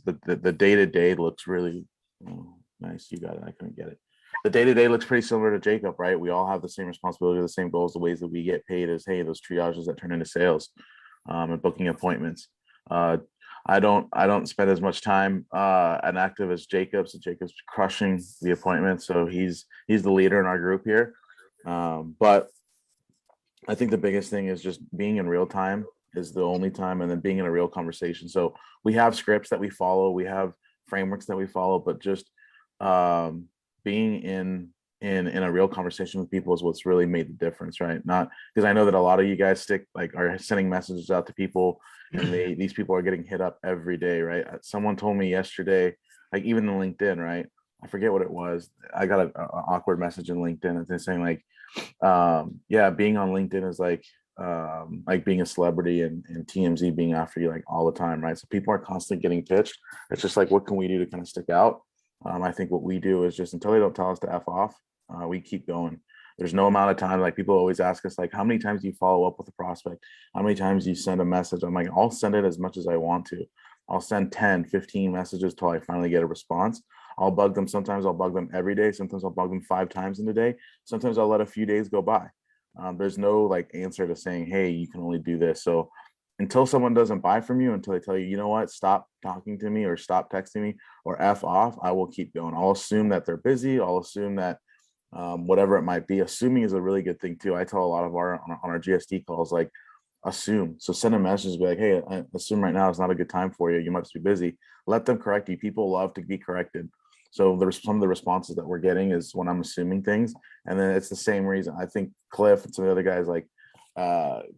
the day-to-day looks really nice. You got it. I couldn't get it. The day-to-day looks pretty similar to Jacob, right? We all have the same responsibility, the same goals. The ways that we get paid is, hey, those triages that turn into sales, and booking appointments. I don't spend as much time an active as Jacob. So Jacob's crushing the appointments. So he's the leader in our group here. But I think the biggest thing is just being in real time is the only time, and then being in a real conversation. So we have scripts that we follow, we have frameworks that we follow, but just being in a real conversation with people is what's really made the difference, right? Not because I know that a lot of you guys are sending messages out to people, and these people are getting hit up every day, right? Someone told me yesterday, like even in LinkedIn, right? I forget what it was. I got an awkward message in LinkedIn and they're saying like, yeah, being on LinkedIn is like being a celebrity, and TMZ being after you like all the time, right? So people are constantly getting pitched. It's just like, what can we do to kind of stick out? I think what we do is just, until they don't tell us to F off, we keep going. There's no amount of time. Like, people always ask us, like, how many times do you follow up with a prospect? How many times do you send a message? I'm like, I'll send it as much as I want to. I'll send 10, 15 messages till I finally get a response. I'll bug them. Sometimes I'll bug them every day. Sometimes I'll bug them 5 times in a day. Sometimes I'll let a few days go by. There's no like answer to saying, hey, you can only do this. So until someone doesn't buy from you, until they tell you, you know what, stop talking to me or stop texting me or F off, I will keep going. I'll assume that they're busy. I'll assume that whatever it might be. Assuming is a really good thing too. I tell a lot of on our GST calls, like, assume. So send a message, be like, hey, I assume right now is not a good time for you. You must be busy. Let them correct you. People love to be corrected. So there's some of the responses that we're getting is when I'm assuming things. And then it's the same reason. I think Cliff and some of the other guys, like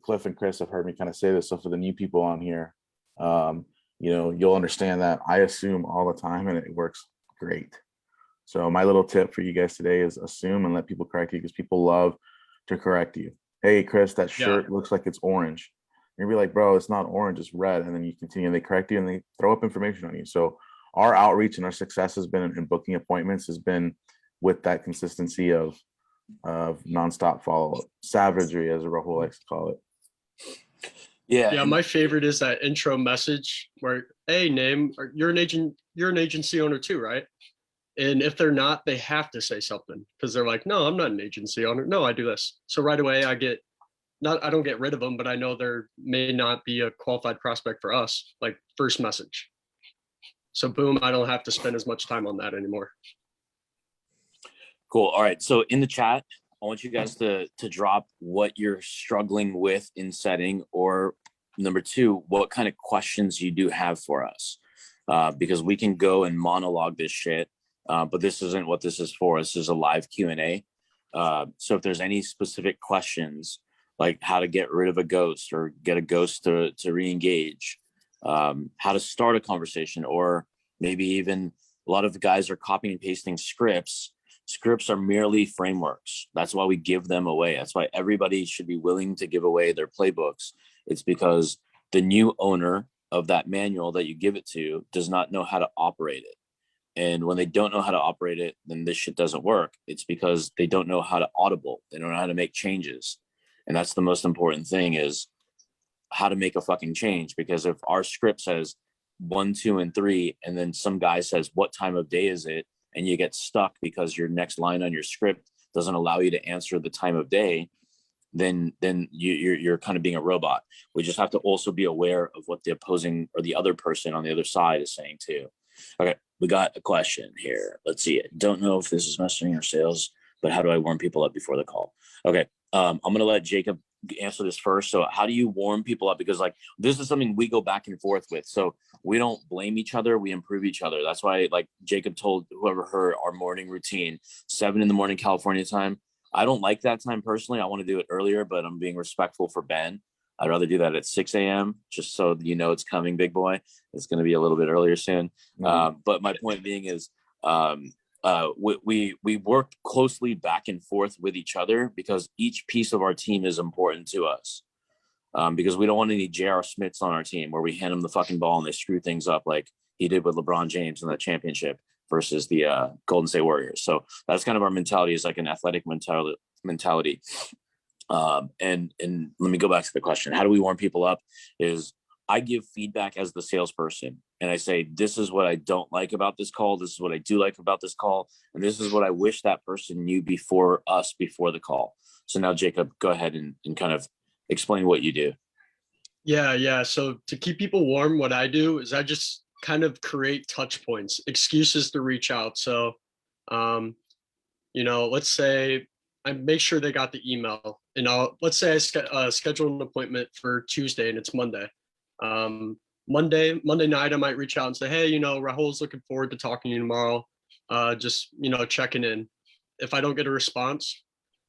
Cliff and Chris, have heard me kind of say this. So for the new people on here, you'll understand that I assume all the time, and it works great. So my little tip for you guys today is assume and let people correct you, because people love to correct you. Hey, Chris, that shirt looks like it's orange. And you'll be like, bro, it's not orange, it's red. And then you continue, and they correct you, and they throw up information on you. So our outreach and our success has been in booking appointments has been with that consistency of nonstop follow-up, savagery, as Rahul likes to call it. Yeah, my favorite is that intro message where, hey, name, you're an agency owner too, right? And if they're not, they have to say something, because they're like, no, I'm not an agency owner. No, I do this. So right away I don't get rid of them, but I know there may not be a qualified prospect for us, like first message. So boom, I don't have to spend as much time on that anymore. Cool. All right. So in the chat, I want you guys to drop what you're struggling with in setting, or number 2, what kind of questions you do have for us, because we can go and monologue this shit, but this isn't what this is for. This is a live Q&A. So if there's any specific questions, like how to get rid of a ghost or get a ghost to re-engage, how to start a conversation, or maybe even a lot of the guys are copying and pasting scripts. Scripts are merely frameworks. That's why we give them away. That's why everybody should be willing to give away their playbooks. It's because the new owner of that manual that you give it to does not know how to operate it. And when they don't know how to operate it, then this shit doesn't work. It's because they don't know how to audible. They don't know how to make changes. And that's the most important thing, is how to make a fucking change. Because if our script says 1, 2, and 3, and then some guy says, what time of day is it? And you get stuck because your next line on your script doesn't allow you to answer the time of day, then you're kind of being a robot. We just have to also be aware of what the opposing or the other person on the other side is saying too. Okay, we got a question here. Let's see it. Don't know if this is messaging or sales, but how do I warm people up before the call? Okay, I'm gonna let Jacob answer this first. So how do you warm people up? Because like, this is something we go back and forth with. So we don't blame each other, we improve each other. That's why, like Jacob told whoever heard our morning routine, 7 a.m. California time. I don't like that time personally. I want to do it earlier, but I'm being respectful for Ben. I'd rather do that at 6 a.m. just so you know it's coming, big boy. It's going to be a little bit earlier soon. But my point being is, we work closely back and forth with each other, because each piece of our team is important to us. Because we don't want any J.R. Smiths on our team where we hand them the fucking ball and they screw things up like he did with LeBron James in the championship versus the Golden State Warriors. So that's kind of our mentality, is like an athletic mentality. And let me go back to the question. How do we warm people up? Is I give feedback as the salesperson, and I say, this is what I don't like about this call. This is what I do like about this call. And this is what I wish that person knew before the call. So now, Jacob, go ahead and kind of explain what you do. Yeah. So to keep people warm, what I do is I just kind of create touch points, excuses to reach out. So, let's say I make sure they got the email, and let's say I schedule an appointment for Tuesday and it's Monday. Monday night, I might reach out and say, hey, Rahul's looking forward to talking to you tomorrow. Just, checking in. If I don't get a response,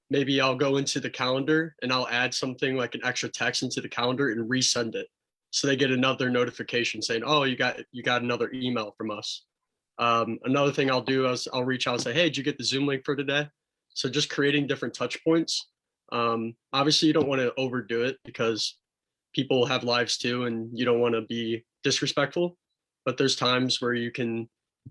maybe I'll go into the calendar and I'll add something like an extra text into the calendar and resend it. So they get another notification saying, oh, you got another email from us. Another thing I'll do is I'll reach out and say, hey, did you get the Zoom link for today? So just creating different touch points. Obviously, you don't want to overdo it because people have lives too, and you don't want to be disrespectful. But there's times where you can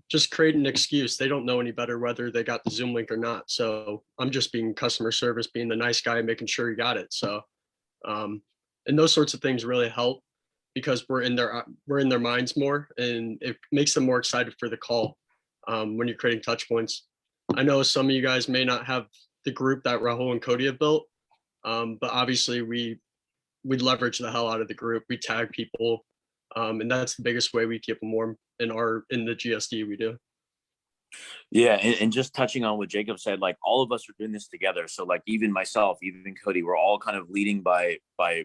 just create an excuse. They don't know any better whether they got the Zoom link or not. So I'm just being customer service, being the nice guy, making sure you got it. So, and those sorts of things really help because we're in their minds more, and it makes them more excited for the call when you're creating touch points. I know some of you guys may not have the group that Rahul and Cody have built, but obviously we leverage the hell out of the group. We tag people, and that's the biggest way we keep them warm in the GSD we do. Yeah, and just touching on what Jacob said, like all of us are doing this together. So like even myself, even Cody, we're all kind of leading by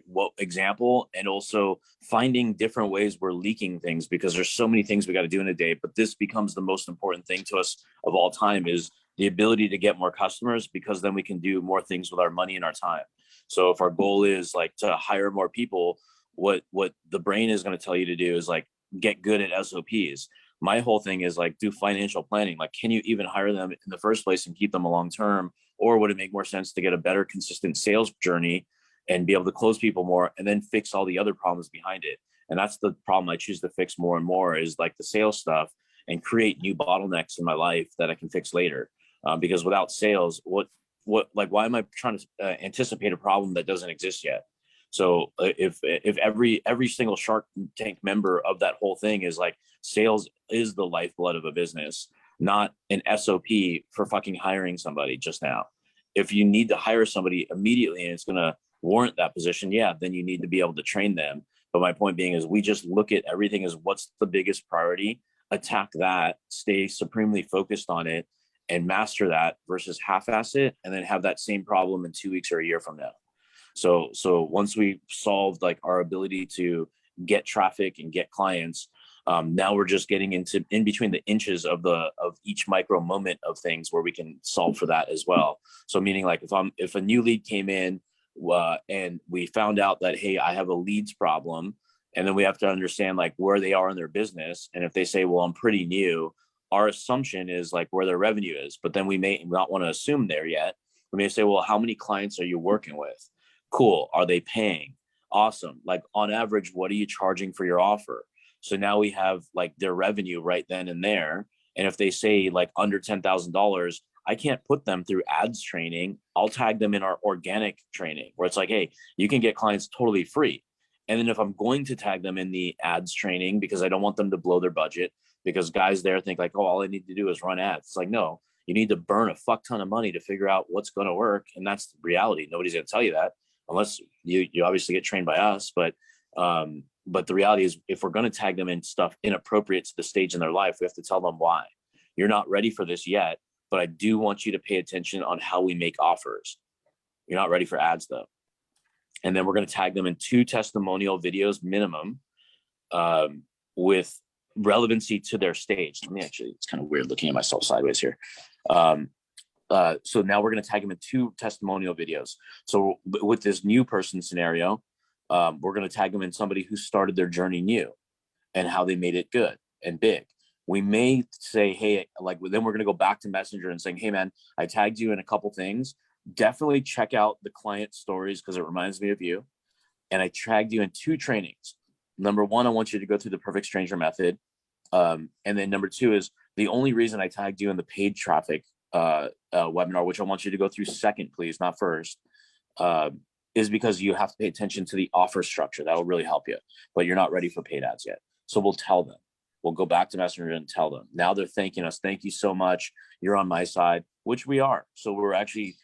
what example, and also finding different ways we're leaking things, because there's so many things we got to do in a day. But this becomes the most important thing to us of all time, is the ability to get more customers, because then we can do more things with our money and our time. So if our goal is like to hire more people, what the brain is going to tell you to do is like get good at SOPs. My whole thing is like do financial planning. Like, can you even hire them in the first place and keep them a long term? Or would it make more sense to get a better consistent sales journey and be able to close people more, and then fix all the other problems behind it? And that's the problem I choose to fix more and more, is like the sales stuff, and create new bottlenecks in my life that I can fix later. Because without sales, why am I trying to anticipate a problem that doesn't exist yet? So if every single Shark Tank member of that whole thing is like, sales is the lifeblood of a business, not an SOP for fucking hiring somebody just now. If you need to hire somebody immediately and it's going to warrant that position, yeah, then you need to be able to train them. But my point being is we just look at everything as what's the biggest priority, attack that, stay supremely focused on it, and master that, versus half-ass it and then have that same problem in 2 weeks or a year from now. So once we solved like our ability to get traffic and get clients, now we're just getting in between the inches of each micro moment of things where we can solve for that as well. So meaning like if a new lead came in and we found out that, hey, I have a leads problem, and then we have to understand like where they are in their business. And if they say, well, I'm pretty new, our assumption is like where their revenue is, but then we may not want to assume there yet. We may say, well, how many clients are you working with? Cool. Are they paying? Awesome. Like on average, what are you charging for your offer? So now we have like their revenue right then and there. And if they say like under $10,000, I can't put them through ads training. I'll tag them in our organic training where it's like, hey, you can get clients totally free. And then if I'm going to tag them in the ads training, because I don't want them to blow their budget, because guys there think like, oh, all I need to do is run ads. It's like, no, you need to burn a fuck ton of money to figure out what's going to work. And that's the reality. Nobody's going to tell you that unless you obviously get trained by us. But the reality is, if we're going to tag them in stuff inappropriate to the stage in their life, we have to tell them why. You're not ready for this yet, but I do want you to pay attention on how we make offers. You're not ready for ads though. And then we're going to tag them in 2 testimonial videos minimum with relevancy to their stage. Let me actually, it's kind of weird looking at myself sideways here. So now we're going to tag them in 2 testimonial videos. So with this new person scenario, we're going to tag them in somebody who started their journey new and how they made it good and big. We may say, hey, like then we're going to go back to Messenger and saying, hey man, I tagged you in a couple things. Definitely check out the client stories because it reminds me of you. And I tagged you in 2 trainings. Number 1, I want you to go through the perfect stranger method. And then number 2 is the only reason I tagged you in the paid traffic webinar, which I want you to go through second, please, not first, is because you have to pay attention to the offer structure. That'll really help you, but you're not ready for paid ads yet. So we'll tell them. We'll go back to Messenger and tell them. Now they're thanking us. Thank you so much. You're on my side, which we are. So we're actually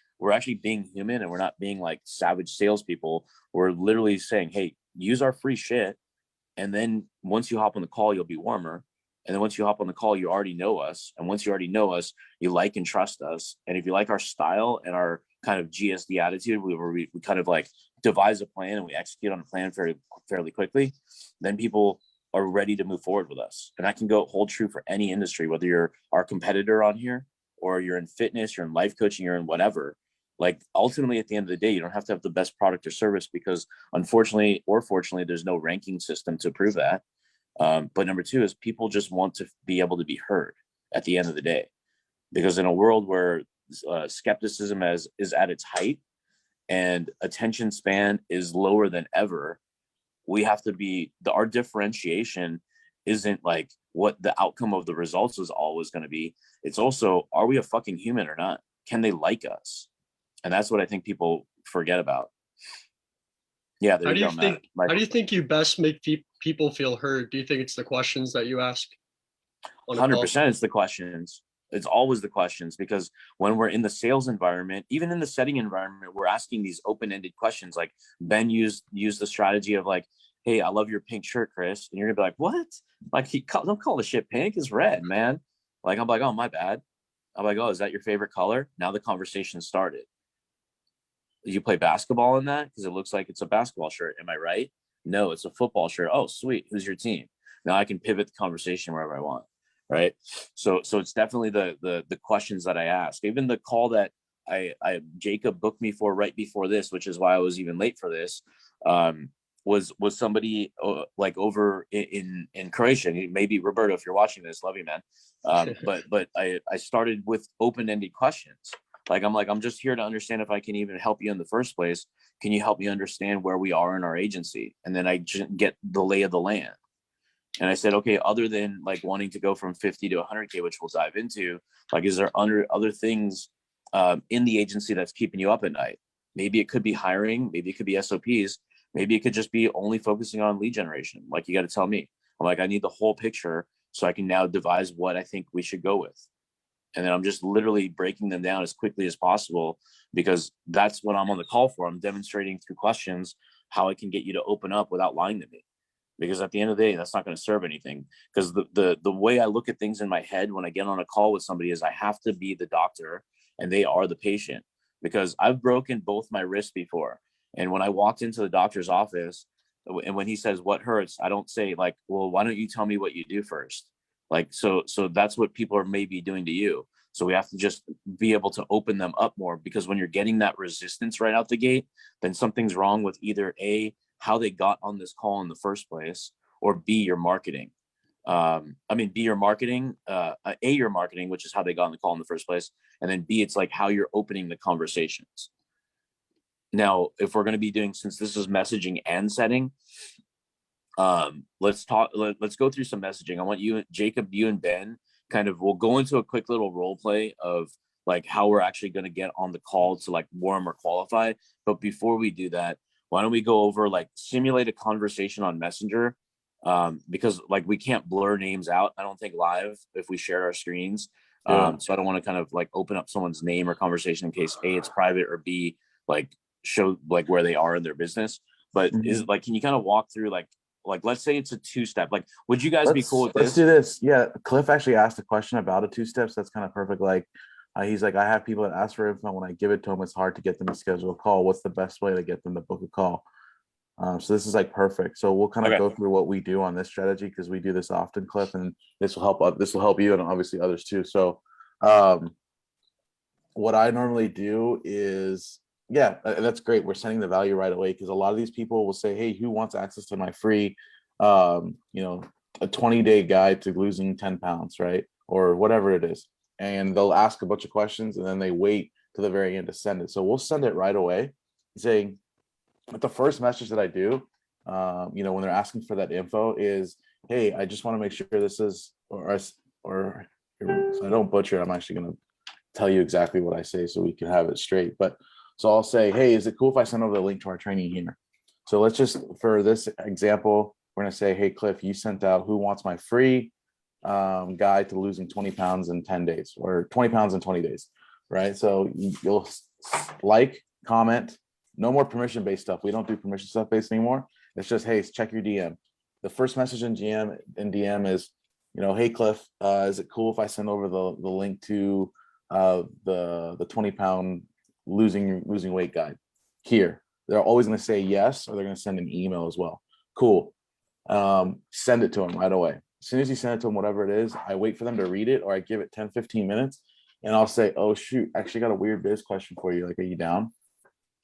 being human, and we're not being like savage salespeople. We're literally saying, hey, use our free shit. And then once you hop on the call, you'll be warmer. And then once you hop on the call, you already know us. And once you already know us, you like and trust us. And if you like our style and our kind of GSD attitude, we kind of like devise a plan and we execute on a plan fairly quickly, then people are ready to move forward with us. And that can hold true for any industry, whether you're our competitor on here or you're in fitness, you're in life coaching, you're in whatever. Like ultimately at the end of the day, you don't have to have the best product or service, because unfortunately or fortunately, there's no ranking system to prove that. But number two is people just want to be able to be heard at the end of the day, because in a world where skepticism is at its height and attention span is lower than ever, we have to be our differentiation isn't like what the outcome of the results is always going to be. It's also, are we a fucking human or not? Can they like us? And that's what I think people forget about. Yeah, there you go, Matt. How do you think you best make people feel heard? Do you think it's the questions that you ask? 100% it's the questions. It's always the questions, because when we're in the sales environment, even in the setting environment, we're asking these open-ended questions. Like Ben used the strategy of like, hey, I love your pink shirt, Chris. And you're gonna be like, what? Like, don't call the shit pink, it's red, man. Like, I'm like, oh, my bad. I'm like, oh, is that your favorite color? Now the conversation started. You play basketball in that? Because it looks like it's a basketball shirt. Am I right? No, it's a football shirt. Oh, sweet. Who's your team? Now I can pivot the conversation wherever I want. Right. So it's definitely the questions that I ask. Even the call that Jacob booked me for right before this, which is why I was even late for this, was somebody like over in Croatia. Maybe Roberto, if you're watching this, love you, man. But I started with open-ended questions. I'm just here to understand if I can even help you in the first place. Can you help me understand where we are in our agency? And then I just get the lay of the land. And I said, okay, other than like wanting to go from 50 to 100K, which we'll dive into, like, is there other things in the agency that's keeping you up at night? Maybe it could be hiring, maybe it could be SOPs, maybe it could just be only focusing on lead generation. Like, you got to tell me. I'm like, I need the whole picture so I can now devise what I think we should go with. And then I'm just literally breaking them down as quickly as possible, because that's what I'm on the call for. I'm demonstrating through questions how I can get you to open up without lying to me. Because at the end of the day, that's not going to serve anything. Because the way I look at things in my head when I get on a call with somebody is I have to be the doctor and they are the patient. Because I've broken both my wrists before. And when I walked into the doctor's office, and when he says, what hurts, I don't say like, well, why don't you tell me what you do first? Like, so that's what people are maybe doing to you. So we have to just be able to open them up more, because when you're getting that resistance right out the gate, then something's wrong with either A, how they got on this call in the first place, or B, your marketing. B, your marketing, A, your marketing, which is how they got on the call in the first place. And then B, it's like how you're opening the conversations. Now, if we're going to be doing, since this is messaging and setting, let's go through some messaging. I want you, Jacob, you and Ben, we'll go into a quick little role play of like how we're actually going to get on the call to like warm or qualify. But before we do that, why don't we go over like simulate a conversation on Messenger? Because like we can't blur names out, I don't think, live if we share our screens. So I don't want to kind of like open up someone's name or conversation in case A, it's private, or B, like show like where they are in their business. But is like, can you kind of walk through like let's say it's a 2-step, like, would you guys be cool with this? Let's do this. Yeah, Cliff actually asked a question about a 2-step, so that's kind of perfect. Like he's like, I have people that ask for info. When I give it to them, it's hard to get them to schedule a call. What's the best way to get them to book a call? So this is like perfect. So we'll kind of go through what we do on this strategy, because we do this often, Cliff, and this will help you and obviously others too. So what I normally do is, yeah, that's great. We're sending the value right away, because a lot of these people will say, hey, who wants access to my free, a 20-day guide to losing 10 pounds, right? Or whatever it is. And they'll ask a bunch of questions and then they wait to the very end to send it. So we'll send it right away, saying, but the first message that I do, when they're asking for that info is, hey, I just want to make sure this is, or so I don't butcher it, I'm actually going to tell you exactly what I say so we can have it straight. But So I'll say, hey, is it cool if I send over the link to our training here? So let's just, for this example, we're going to say, hey, Cliff, you sent out who wants my free guide to losing 20 pounds in 10 days or 20 pounds in 20 days, right? So you'll like, comment, no more permission-based stuff. We don't do permission stuff based anymore. It's just, hey, check your DM. The first message in DM is, hey, Cliff, is it cool if I send over the link to the 20-pound losing weight guide here? They're always going to say yes, or they're going to send an email as well. Cool. Send it to them right away. As soon as you send it to them, whatever it is, I wait for them to read it, or I give it 10-15 minutes, and I'll say, oh shoot, actually got a weird biz question for you. Like, are you down?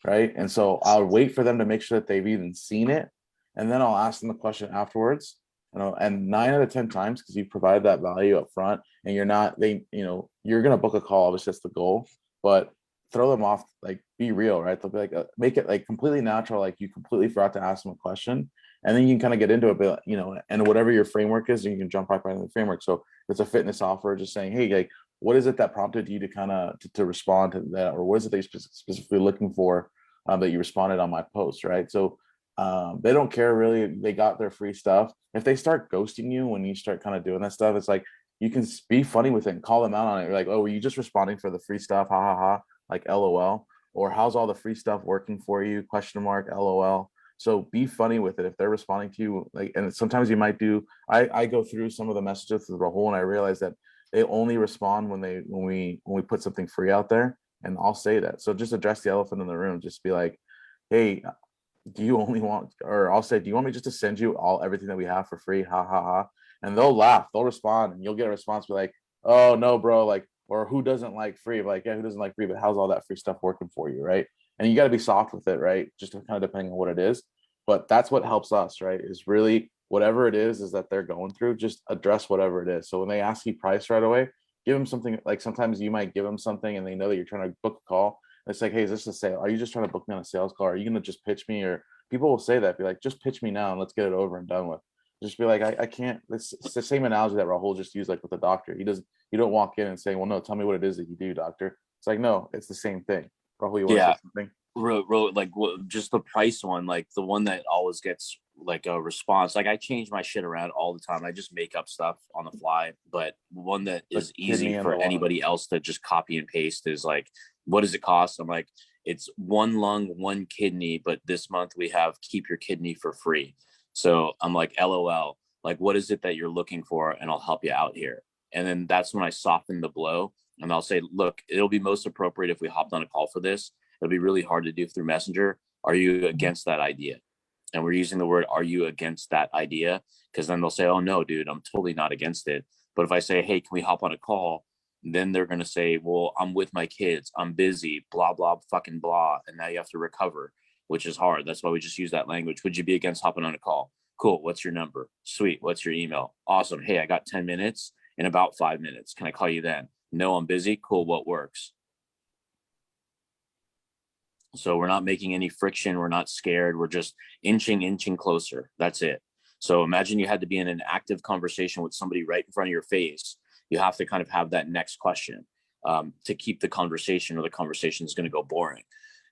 Right. And so I'll wait for them to make sure that they've even seen it, and then I'll ask them the question afterwards. And 9 out of 10 times, because you provide that value up front, and you're going to book a call, obviously that's the goal, but throw them off, like, be real, right? They'll be like, make it like completely natural, like you completely forgot to ask them a question, and then you can kind of get into it, but and whatever your framework is, you can jump right into the framework. So if it's a fitness offer, just saying, hey, like, what is it that prompted you to kind of to respond to that, or what is it that you're specifically looking for that you responded on my post, right? So they don't care really. They got their free stuff. If they start ghosting you when you start kind of doing that stuff, it's like, you can be funny with it and call them out on it. You're like, oh, were you just responding for the free stuff? Ha ha ha. Like, LOL. Or how's all the free stuff working for you? Question mark, LOL. So be funny with it if they're responding to you. Like, and sometimes you might do. I go through some of the messages through the whole, and I realize that they only respond when we put something free out there, and I'll say that. So just address the elephant in the room. Just be like, hey, do you only want, or I'll say, do you want me just to send you everything that we have for free? Ha ha ha. And they'll laugh, they'll respond, and you'll get a response be like, oh no, bro, like, or who doesn't like free? Like, yeah, who doesn't like free? But how's all that free stuff working for you, right? And you got to be soft with it, right? Just kind of depending on what it is. But that's what helps us, right? Is really whatever it is that they're going through, just address whatever it is. So when they ask you price right away, give them something. Like, sometimes you might give them something and they know that you're trying to book a call. It's like, hey, is this a sale? Are you just trying to book me on a sales call? Are you going to just pitch me? Or people will say that, be like, just pitch me now and let's get it over and done with. Just be like, I can't. It's the same analogy that Rahul just used, like with the doctor. You don't walk in and say, well, no, tell me what it is that you do, doctor. It's like, no, it's the same thing. Rahul, you want to say something? Like, just the price one, like the one that always gets like a response. Like, I change my shit around all the time. I just make up stuff on the fly. But one that is easy for anybody else to just copy and paste is like, what does it cost? I'm like, it's 1 lung, 1 kidney, but this month we have keep your kidney for free. So I'm like, LOL, like, what is it that you're looking for? And I'll help you out here. And then that's when I soften the blow, and I'll say, look, it'll be most appropriate if we hopped on a call for this. It'll be really hard to do through Messenger. Are you against that idea? And we're using the word, are you against that idea? Because then they'll say, oh no, dude, I'm totally not against it. But if I say, hey, can we hop on a call? Then they're going to say, well, I'm with my kids, I'm busy, blah, blah, fucking blah. And now you have to recover, which is hard. That's why we just use that language. Would you be against hopping on a call? Cool. What's your number? Sweet. What's your email? Awesome. Hey, I got 10 minutes in about 5 minutes. Can I call you then? No, I'm busy. Cool. What works? So we're not making any friction. We're not scared. We're just inching closer. That's it. So imagine you had to be in an active conversation with somebody right in front of your face. You have to kind of have that next question to keep the conversation, or the conversation is going to go boring.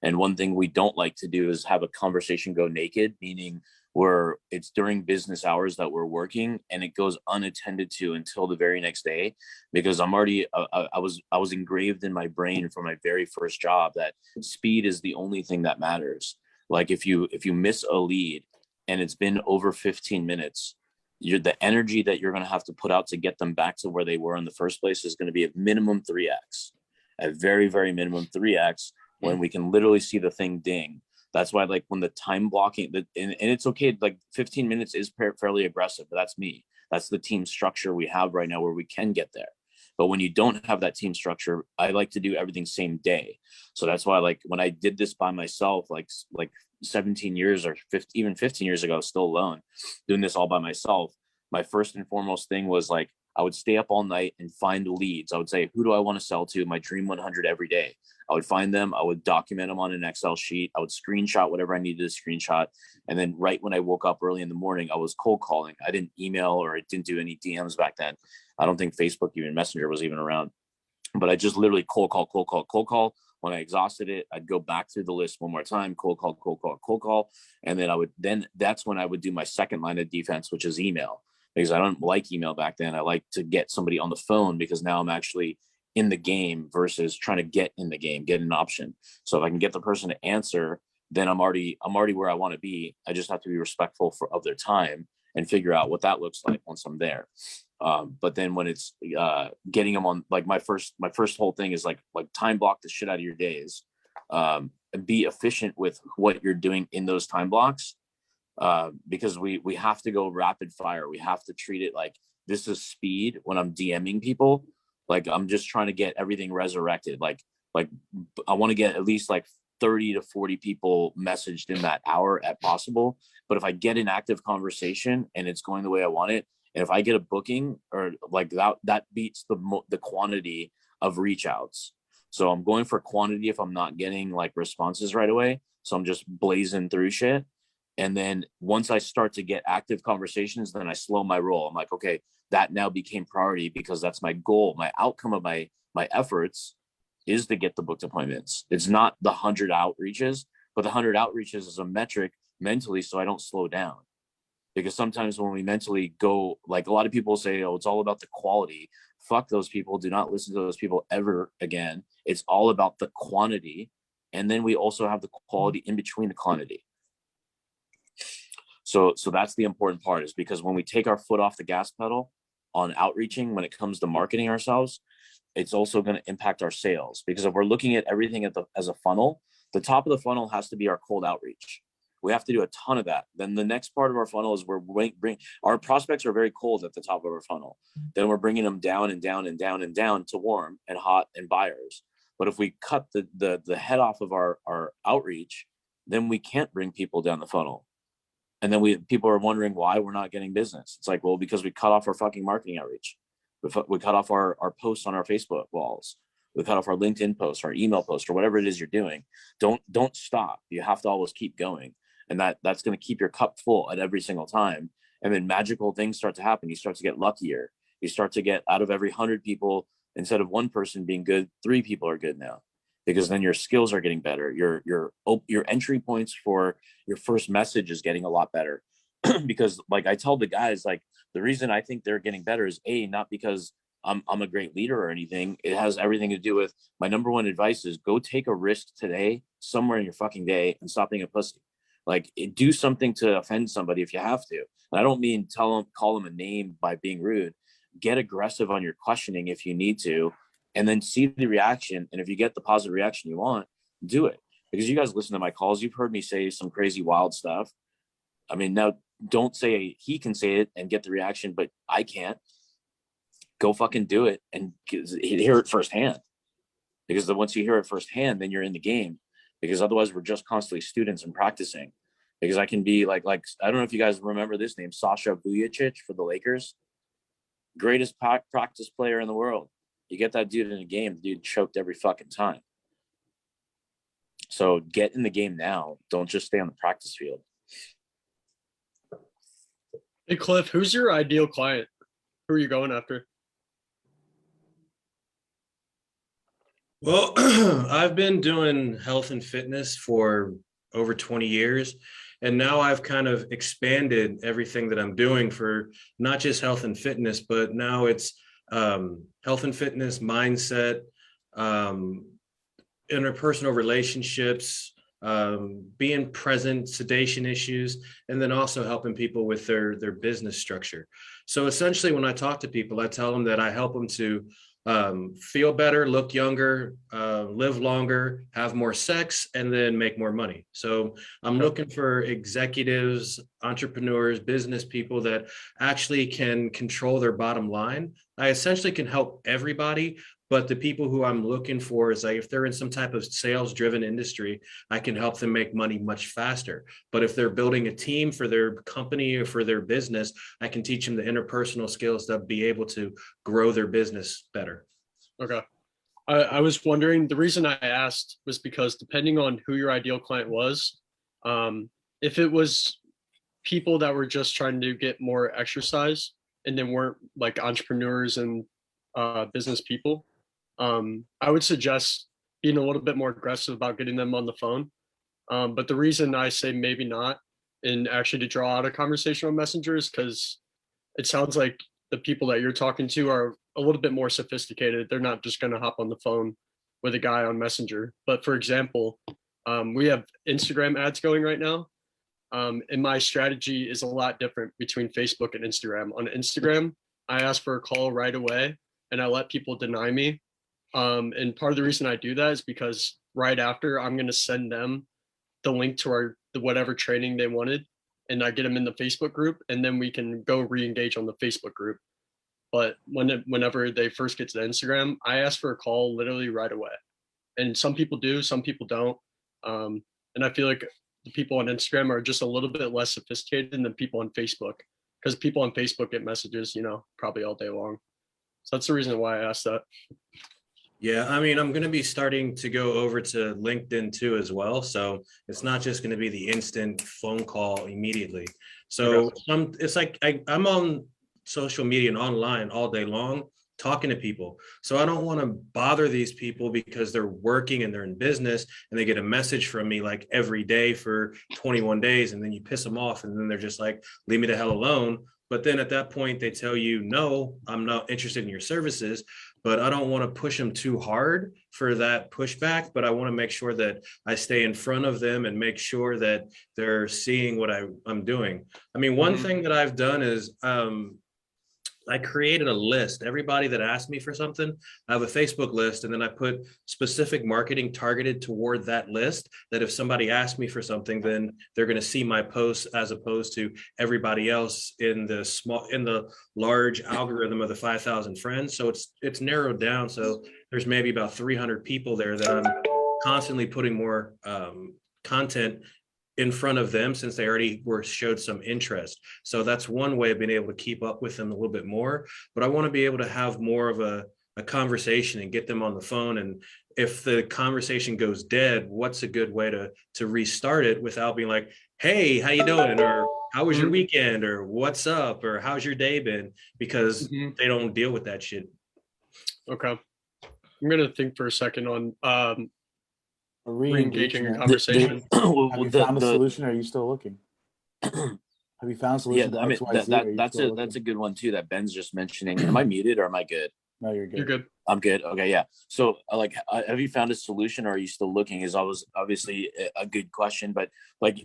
And one thing we don't like to do is have a conversation go naked, meaning where it's during business hours that we're working and it goes unattended to until the very next day, because I'm already I was engraved in my brain from my very first job that speed is the only thing that matters. Like, if you miss a lead and it's been over 15 minutes, the energy that you're going to have to put out to get them back to where they were in the first place is going to be at minimum 3x, at very, very minimum 3x, when we can literally see the thing ding. That's why, like, when the time blocking, and it's okay, like 15 minutes is fairly aggressive, but that's me. That's the team structure we have right now where we can get there. But when you don't have that team structure, I like to do everything same day. So that's why, like, when I did this by myself, like 17 years or even 15 years ago, still alone, doing this all by myself, my first and foremost thing was, like, I would stay up all night and find leads. I would say, who do I want to sell to? My dream 100 every day. I would find them. I would document them on an Excel sheet. I would screenshot whatever I needed to screenshot. And then right when I woke up early in the morning, I was cold calling. I didn't email, or I didn't do any DMs back then. I don't think Facebook, even Messenger, was even around. But I just literally cold call When I exhausted it, I'd go back through the list one more time, cold call, cold call, cold call. And then that's when I would do my second line of defense, which is email, because I don't like email back then. I like to get somebody on the phone because now I'm actually in the game versus trying to get in the game, get an option. So if I can get the person to answer, then I'm already where I want to be. I just have to be respectful of their time and figure out what that looks like once I'm there. But then when it's getting them on, like my first whole thing is like time block the shit out of your days, and be efficient with what you're doing in those time blocks, because we have to go rapid fire. We have to treat it like this is speed when I'm DMing people. Like I'm just trying to get everything resurrected. Like I want to get at least like 30 to 40 people messaged in that hour at possible. But if I get an active conversation and it's going the way I want it, and if I get a booking or like that beats the quantity of reach outs. So I'm going for quantity if I'm not getting like responses right away. So I'm just blazing through shit. And then once I start to get active conversations, then I slow my roll. I'm like, okay, that now became priority because that's my goal. My outcome of my efforts is to get the booked appointments. It's not the 100 outreaches, but the 100 outreaches is a metric mentally so I don't slow down. Because sometimes when we mentally go, like a lot of people say, oh, it's all about the quality. Fuck those people. Do not listen to those people ever again. It's all about the quantity. And then we also have the quality in between the quantity. So that's the important part, is because when we take our foot off the gas pedal on outreaching, when it comes to marketing ourselves, it's also going to impact our sales. Because if we're looking at everything as a funnel, the top of the funnel has to be our cold outreach. We have to do a ton of that. Then the next part of our funnel is our prospects are very cold at the top of our funnel. Then we're bringing them down and down and down and down to warm and hot and buyers. But if we cut the head off of our outreach, then we can't bring people down the funnel. And then people are wondering why we're not getting business. It's like, well, because we cut off our fucking marketing outreach. We cut off our posts on our Facebook walls. We cut off our LinkedIn posts, our email posts, or whatever it is you're doing. Don't stop. You have to always keep going. And that's going to keep your cup full at every single time. And then magical things start to happen. You start to get luckier. You start to get, out of every 100 people, instead of one person being good, 3 people are good now. Because then your skills are getting better. Your entry points for your first message is getting a lot better. Because like I tell the guys, like the reason I think they're getting better is not because I'm a great leader or anything. It has everything to do with my number one advice is go take a risk today, somewhere in your fucking day, and stop being a pussy. Like do something to offend somebody if you have to. And I don't mean call them a name by being rude. Get aggressive on your questioning if you need to, and then see the reaction. And if you get the positive reaction you want, do it. Because you guys listen to my calls. You've heard me say some crazy, wild stuff. I mean, now don't say he can say it and get the reaction, but I can't. Go fucking do it and hear it firsthand. Because once you hear it firsthand, then you're in the game. Because otherwise we're just constantly students and practicing. Because I can be like I don't know if you guys remember this name, Sasha Vujacic for the Lakers. Greatest practice player in the world. You get that dude in a game, the dude choked every fucking time. So get in the game now. Don't just stay on the practice field. Hey Cliff, who's your ideal client? Who are you going after? Well, I've been doing health and fitness for over 20 years. And now I've kind of expanded everything that I'm doing for not just health and fitness, but now it's health and fitness, mindset, interpersonal relationships, being present, sedation issues, and then also helping people with their business structure. So essentially, when I talk to people, I tell them that I help them to feel better, look younger, live longer, have more sex, and then make more money. So I'm looking for executives, entrepreneurs, business people that actually can control their bottom line. I essentially can help everybody, but the people who I'm looking for is like if they're in some type of sales driven industry, I can help them make money much faster. But if they're building a team for their company or for their business, I can teach them the interpersonal skills to be able to grow their business better. Okay. I was wondering, the reason I asked was because depending on who your ideal client was, if it was people that were just trying to get more exercise and then weren't like entrepreneurs and business people, I would suggest being a little bit more aggressive about getting them on the phone. But the reason I say maybe not, and actually to draw out a conversation on Messenger, is because it sounds like the people that you're talking to are a little bit more sophisticated. They're not just going to hop on the phone with a guy on Messenger. But for example, we have Instagram ads going right now. And my strategy is a lot different between Facebook and Instagram. On Instagram, I ask for a call right away and I let people deny me. And part of the reason I do that is because right after I'm going to send them the link to whatever training they wanted, and I get them in the Facebook group, and then we can go re-engage on the Facebook group. But whenever they first get to the Instagram, I ask for a call literally right away. And some people do, some people don't. And I feel like the people on Instagram are just a little bit less sophisticated than people on Facebook, because people on Facebook get messages, probably all day long. So that's the reason why I asked that. Yeah, I mean, I'm going to be starting to go over to LinkedIn too as well. So it's not just going to be the instant phone call immediately. So it's like I'm on social media and online all day long talking to people. So I don't want to bother these people because they're working and they're in business and they get a message from me like every day for 21 days. And then you piss them off and then they're just like, leave me the hell alone. But then at that point, they tell you, no, I'm not interested in your services. But I don't want to push them too hard for that pushback. But I want to make sure that I stay in front of them and make sure that they're seeing what I'm doing. I mean, one thing that I've done is I created a list. Everybody that asked me for something, I have a Facebook list, and then I put specific marketing targeted toward that list, that if somebody asks me for something, then they're going to see my posts as opposed to everybody else in the large algorithm of the 5,000 friends. So it's narrowed down. So there's maybe about 300 people there that I'm constantly putting more content in front of them, since they already showed some interest. So that's one way of being able to keep up with them a little bit more. But I want to be able to have more of a conversation and get them on the phone. And if the conversation goes dead, what's a good way to restart it without being like, hey, how you doing? Or how was your weekend? Or what's up? Or how's your day been? Because they don't deal with that shit. Okay. I'm going to think for a second on re-engaging a Re-engagement. conversation. Have you found a solution, or are you still looking? Have you found a solution? Yeah, I mean, that's a good one too that Ben's just mentioning. Am I muted or am I good? No, you're good. You're good. I'm good. Okay, yeah. So, have you found a solution, or are you still looking? Is always obviously a good question, but like,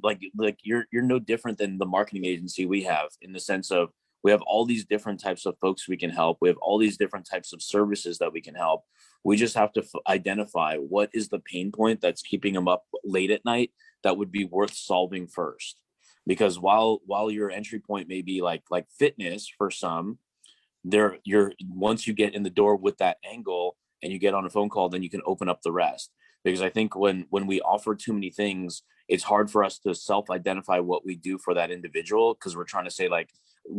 like you're no different than the marketing agency we have, in the sense of we have all these different types of folks we can help. We have all these different types of services that we can help. We just have to identify what is the pain point that's keeping them up late at night that would be worth solving first. Because while your entry point may be like fitness for some, once you get in the door with that angle and you get on a phone call, then you can open up the rest. Because I think when we offer too many things, it's hard for us to self-identify what we do for that individual, because we're trying to say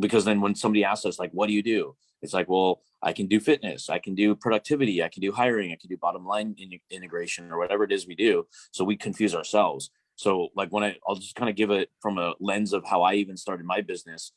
because then when somebody asks us what do you do? It's like, well, I can do fitness, I can do productivity, I can do hiring, I can do bottom line integration, or whatever it is we do. So we confuse ourselves. So I'll just kind of give it from a lens of how I even started my business.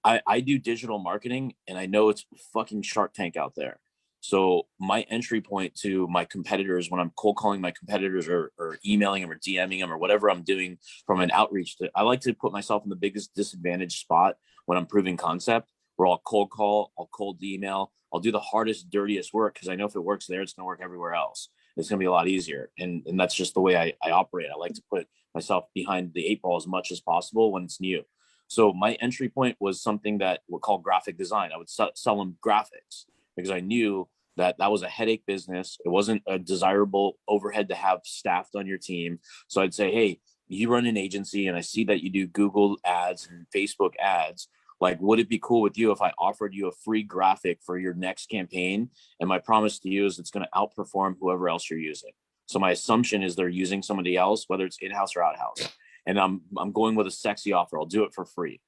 I do digital marketing, and I know it's fucking Shark Tank out there. So my entry point to my competitors, when I'm cold calling my competitors or emailing them or DMing them or whatever I'm doing from an outreach, I like to put myself in the biggest disadvantage spot when I'm proving concept, where I'll cold call, I'll cold email, I'll do the hardest, dirtiest work, because I know if it works there, it's going to work everywhere else. It's going to be a lot easier. And that's just the way I operate. I like to put myself behind the 8 ball as much as possible when it's new. So my entry point was something that we call graphic design. I would sell them graphics, because I knew that was a headache business. It wasn't a desirable overhead to have staffed on your team. So I'd say, hey, you run an agency and I see that you do Google ads and Facebook ads. Would it be cool with you if I offered you a free graphic for your next campaign? And my promise to you is it's going to outperform whoever else you're using. So my assumption is they're using somebody else, whether it's in-house or out-house. And I'm going with a sexy offer. I'll do it for free.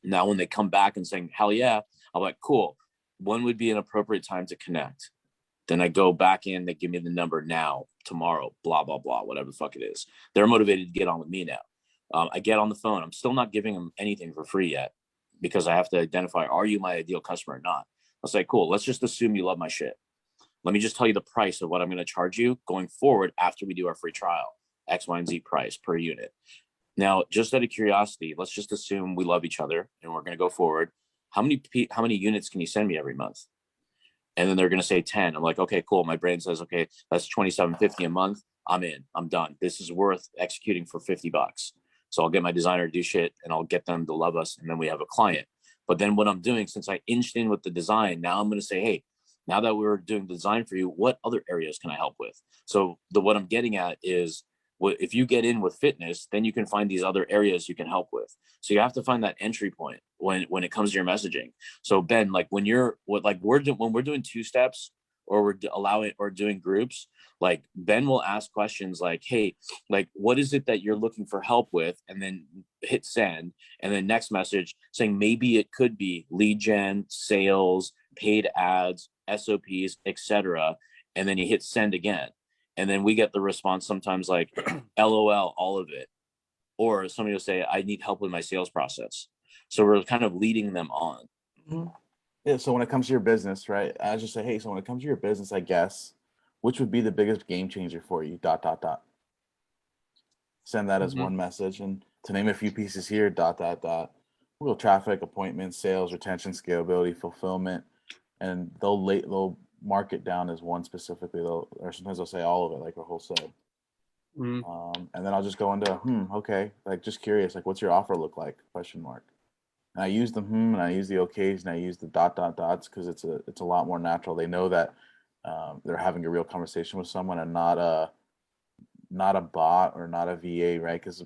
Now, when they come back and saying, hell yeah, I'm like, cool. When would be an appropriate time to connect? Then I go back in, they give me the number now, tomorrow, blah, blah, blah, whatever the fuck it is. They're motivated to get on with me now. I get on the phone. I'm still not giving them anything for free yet, because I have to identify, are you my ideal customer or not? I'll say, cool, let's just assume you love my shit. let me just tell you the price of what I'm going to charge you going forward after we do our free trial, X, Y, and Z price per unit. Now, just out of curiosity, let's just assume we love each other and we're going to go forward. How many units can you send me every month? And then they're going to say 10. I'm like, okay, cool. My brain says, okay, that's $27.50 a month. I'm in. I'm done. This is worth executing for $50. So I'll get my designer to do shit and I'll get them to love us. And then we have a client. But then what I'm doing, since I inched in with the design, now I'm going to say, hey, now that we're doing the design for you, what other areas can I help with? So what I'm getting at is, if you get in with fitness, then you can find these other areas you can help with. So you have to find that entry point when it comes to your messaging. So Ben, like when we're doing 2 steps, or we're allowing or doing groups, like Ben will ask questions like, hey, like what is it that you're looking for help with? And then hit send. And then next message saying maybe it could be lead gen, sales, paid ads, SOPs, etc. And then you hit send again. And then we get the response sometimes like, LOL, all of it. Or somebody will say, I need help with my sales process. So we're kind of leading them on. Mm-hmm. Yeah. So when it comes to your business, right? I just say, hey, so when it comes to your business, I guess, which would be the biggest game changer for you? ... Send that as one message. And to name a few pieces here, ... Real traffic, appointments, sales, retention, scalability, fulfillment. And they'll mark it down as one specifically, or sometimes they'll say all of it, like a whole set. And then I'll just go into okay, like just curious, like what's your offer look like? ? And I use the and I use the okays, and I use the ... because it's a lot more natural. They know that they're having a real conversation with someone and not a bot or not a VA, right? Because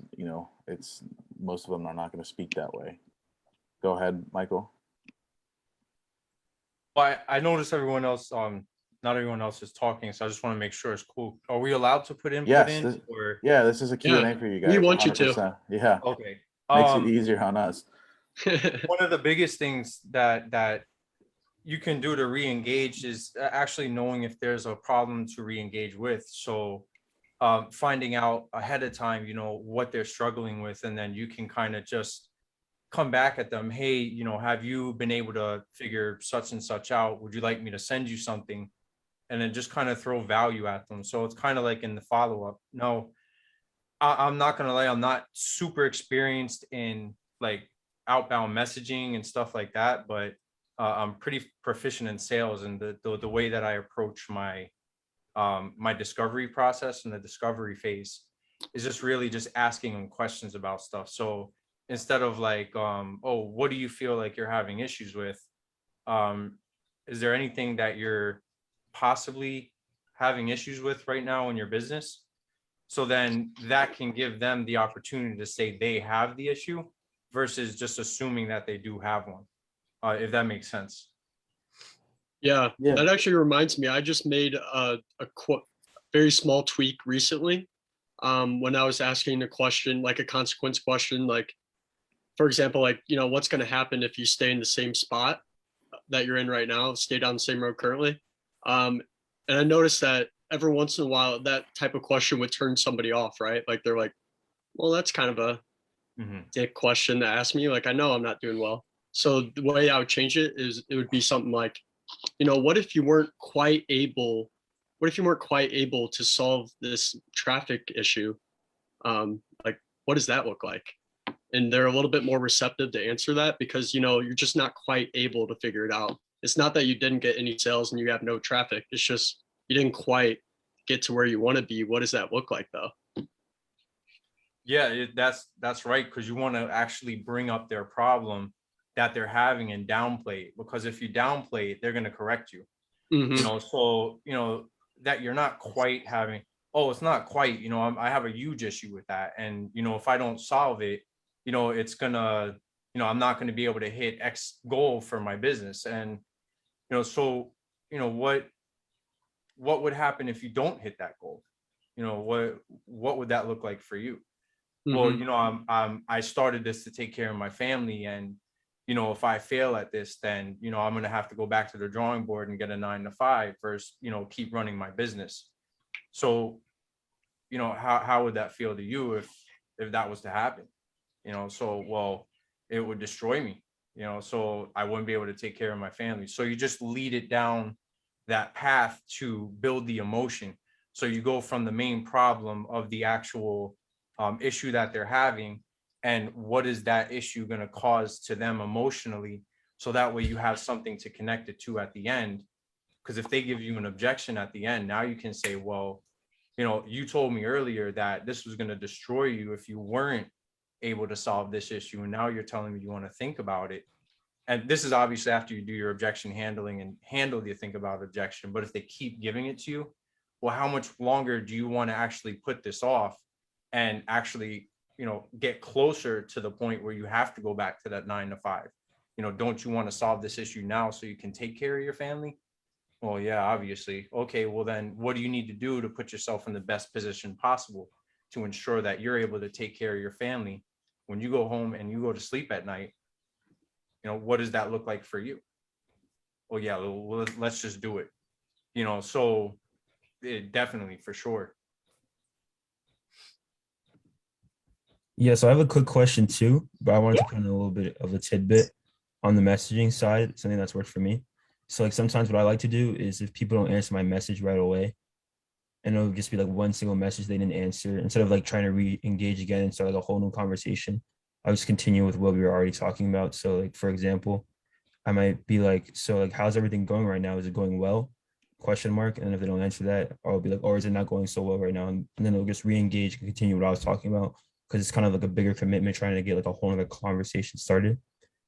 it's most of them are not going to speak that way. Go ahead, Michael. Well, I noticed everyone else, not everyone else is talking, so I just want to make sure it's cool. Are we allowed to put input Yes, in? Or this is a Q&A for you guys. We want you to. 100%. Yeah. okay. Makes it easier on us. One of the biggest things that you can do to re-engage is actually knowing if there's a problem to re-engage with. So finding out ahead of time, what they're struggling with, and then you can kind of just come back at them. Hey, have you been able to figure such and such out? Would you like me to send you something? And then just kind of throw value at them. So it's kind of like in the follow-up. No, I'm not going to lie. I'm not super experienced in like outbound messaging and stuff like that, but I'm pretty proficient in sales, and the way that I approach my my discovery process and the discovery phase is just really just asking them questions about stuff. So instead of like, oh, what do you feel like you're having issues with? Is there anything that you're possibly having issues with right now in your business? So then that can give them the opportunity to say they have the issue versus just assuming that they do have one, if that makes sense. Yeah, Yeah. that actually reminds me. I just made a very small tweak recently. When I was asking a question, like a consequence question, like, for example, like, what's going to happen if you stay in the same spot that you're in right now, stay down the same road currently? And I noticed that every once in a while, that type of question would turn somebody off, right? Like they're like, well, that's kind of a dick question to ask me. Like, I know I'm not doing well. So the way I would change it is it would be something like, what if you weren't quite able to solve this traffic issue? Like, what does that look like? And they're a little bit more receptive to answer that because, you're just not quite able to figure it out. It's not that you didn't get any sales and you have no traffic. It's just you didn't quite get to where you want to be. What does that look like though? Yeah, that's right, because you want to actually bring up their problem that they're having and downplay it, because if you downplay it, they're going to correct you. So that you're not quite having, oh, it's not quite, I have a huge issue with that, and if I don't solve it, it's gonna, I'm not going to be able to hit X goal for my business. And so what would happen if you don't hit that goal? What would that look like for you? Well, I started this to take care of my family, and if I fail at this, then I'm going to have to go back to the drawing board and get a 9-to-5 versus keep running my business. So how would that feel to you if that was to happen? So, well, it would destroy me, so I wouldn't be able to take care of my family. So you just lead it down that path to build the emotion. So you go from the main problem of the actual issue that they're having, and what is that issue going to cause to them emotionally, so that way you have something to connect it to at the end. Because if they give you an objection at the end, now you can say, well, you told me earlier that this was going to destroy you if you weren't able to solve this issue, and now you're telling me you want to think about it. And this is obviously after you do your objection handling and handle the think about objection. But if they keep giving it to you, well, how much longer do you want to actually put this off and actually, get closer to the point where you have to go back to that 9 to 5? Don't you want to solve this issue now so you can take care of your family? Well, yeah, obviously. Okay, well then what do you need to do to put yourself in the best position possible to ensure that you're able to take care of your family when you go home and you go to sleep at night? What does that look like for you? Well, yeah, let's just do it. So it definitely, for sure. Yeah, so I have a quick question too, but I wanted to put in a little bit of a tidbit on the messaging side, something that's worked for me. So like sometimes what I like to do is if people don't answer my message right away, and it'll just be like one single message they didn't answer, instead of like trying to re-engage again and start like a whole new conversation, I'll just continue with what we were already talking about. So like, for example, I might be like, so like, how's everything going right now? Is it going well? Question mark. And then if they don't answer that, I'll be like, or is it not going so well right now? And then it'll just re-engage and continue what I was talking about. Cause it's kind of like a bigger commitment trying to get like a whole other conversation started.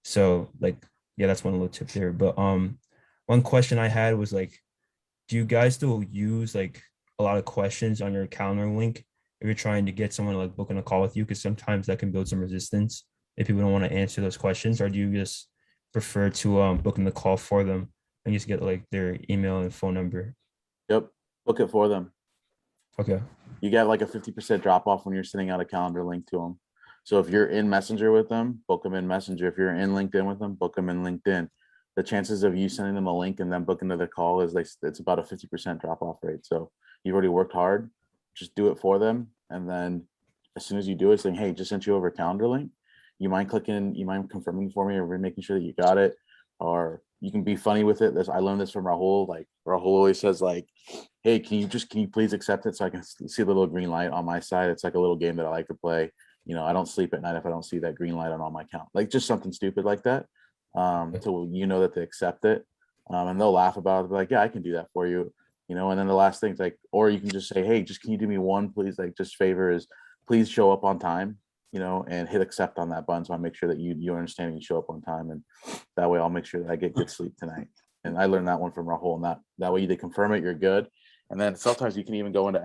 So like, yeah, that's one little tip there. But one question I had was like, do you guys still use like a lot of questions on your calendar link if you're trying to get someone to like book in a call with you? Because sometimes that can build some resistance if people don't want to answer those questions. Or do you just prefer to book in the call for them and just get like their email and phone number? Yep. Book it for them. Okay. You get like a 50% drop off when you're sending out a calendar link to them. So if you're in Messenger with them, book them in Messenger. If you're in LinkedIn with them, book them in LinkedIn. The chances of you sending them a link and then booking to the call is like, it's about a 50% drop off rate. So you've already worked hard, just do it for them. And then as soon as you do it, saying, hey, just sent you over a calendar link. You mind confirming for me, or making sure that you got it? Or you can be funny with it. I learned this from Rahul. Like Rahul always says, like, hey, can you please accept it so I can see the little green light on my side? It's like a little game that I like to play. I don't sleep at night if I don't see that green light on my account. Like just something stupid like that. So that they accept it. And they'll laugh about it. Be like, yeah, I can do that for you. And then the last thing's like, or you can just say, hey, can you do me one, please? Like just favor is please show up on time, and hit accept on that button. So I make sure that you understand and you show up on time. And that way I'll make sure that I get good sleep tonight. And I learned that one from Rahul, and that way they confirm it, you're good. And then sometimes you can even go into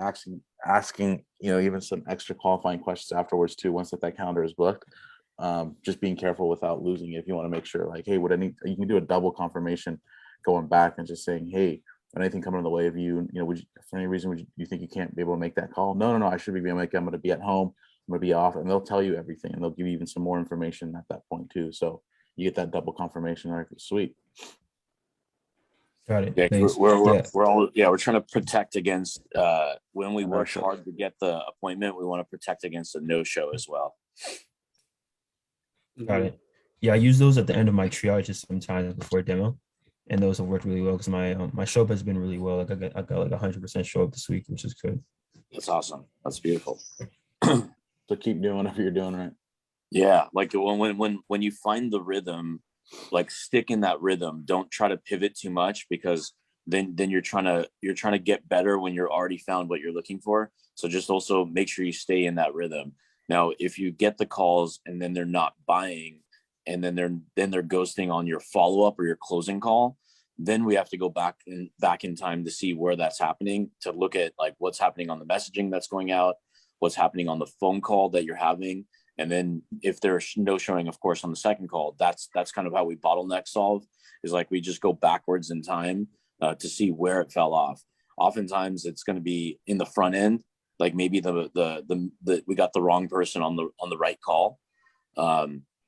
asking, even some extra qualifying questions afterwards too, once that calendar is booked. Just being careful without losing it. If you want to make sure, like, hey, you can do a double confirmation going back and just saying, hey, anything coming in the way of you, for any reason, you think you can't be able to make that call? No, I should be able to make it. I'm going to be at home. I'm going to be off, and they'll tell you everything, and they'll give you even some more information at that point too. So you get that double confirmation. All right, sweet. Got it. Yeah, Thanks. we're trying to protect against when we work No-show. hard to get the appointment, we want to protect against a no-show as well. Got it. Yeah, I use those at the end of my triages sometimes before demo, and those have worked really well because my show up has been really well. Like I got like 100% show up this week, which is good. That's awesome. That's beautiful. So keep doing whatever you're doing, right? Yeah, like when you find the rhythm, like stick in that rhythm. Don't try to pivot too much, because then you're trying to get better when you're already found what you're looking for. So just also make sure you stay in that rhythm. Now, if you get the calls and then they're not buying, and then they're ghosting on your follow-up or your closing call, then we have to go back in time to see where that's happening, to look at like what's happening on the messaging that's going out, what's happening on the phone call that you're having. And then if there's no showing, of course, on the second call, that's kind of how we bottleneck solve, is like we just go backwards in time to see where it fell off. Oftentimes it's going to be in the front end, like maybe we got the wrong person on the right call.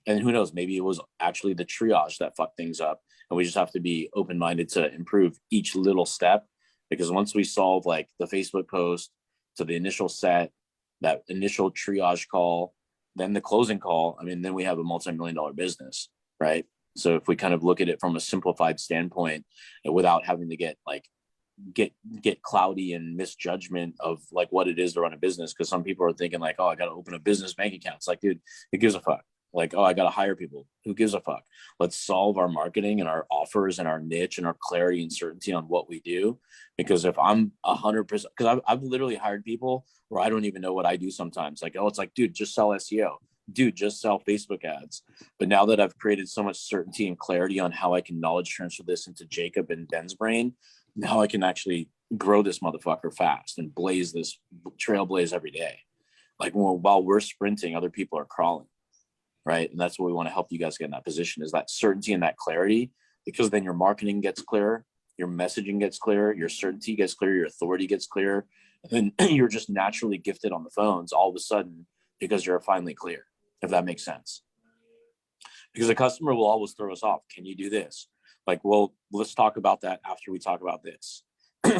And who knows, maybe it was actually the triage that fucked things up. And we just have to be open-minded to improve each little step, because once we solve like the Facebook post to the initial set, that initial triage call, then the closing call, then we have a multi-million-dollar business, right? So if we kind of look at it from a simplified standpoint, without having to get like get cloudy and misjudgment of like what it is to run a business, because some people are thinking like, oh, I got to open a business bank account. It's like, dude, who gives a fuck? Like, oh, I got to hire people. Who gives a fuck? Let's solve our marketing and our offers and our niche and our clarity and certainty on what we do. Because if I'm 100%, because I've literally hired people where I don't even know what I do sometimes. Like, oh, it's like, dude, just sell SEO. Dude, just sell Facebook ads. But now that I've created so much certainty and clarity on how I can knowledge transfer this into Jacob and Ben's brain, now I can actually grow this motherfucker fast and blaze this trailblaze every day. Like while we're sprinting, other people are crawling, right? And that's what we want to help you guys get in that position, is that certainty and that clarity, because then your marketing gets clearer, your messaging gets clearer, your certainty gets clearer, your authority gets clearer, and then you're just naturally gifted on the phones all of a sudden because you're finally clear, if that makes sense. Because the customer will always throw us off. Can you do this? Like, well, let's talk about that after we talk about this.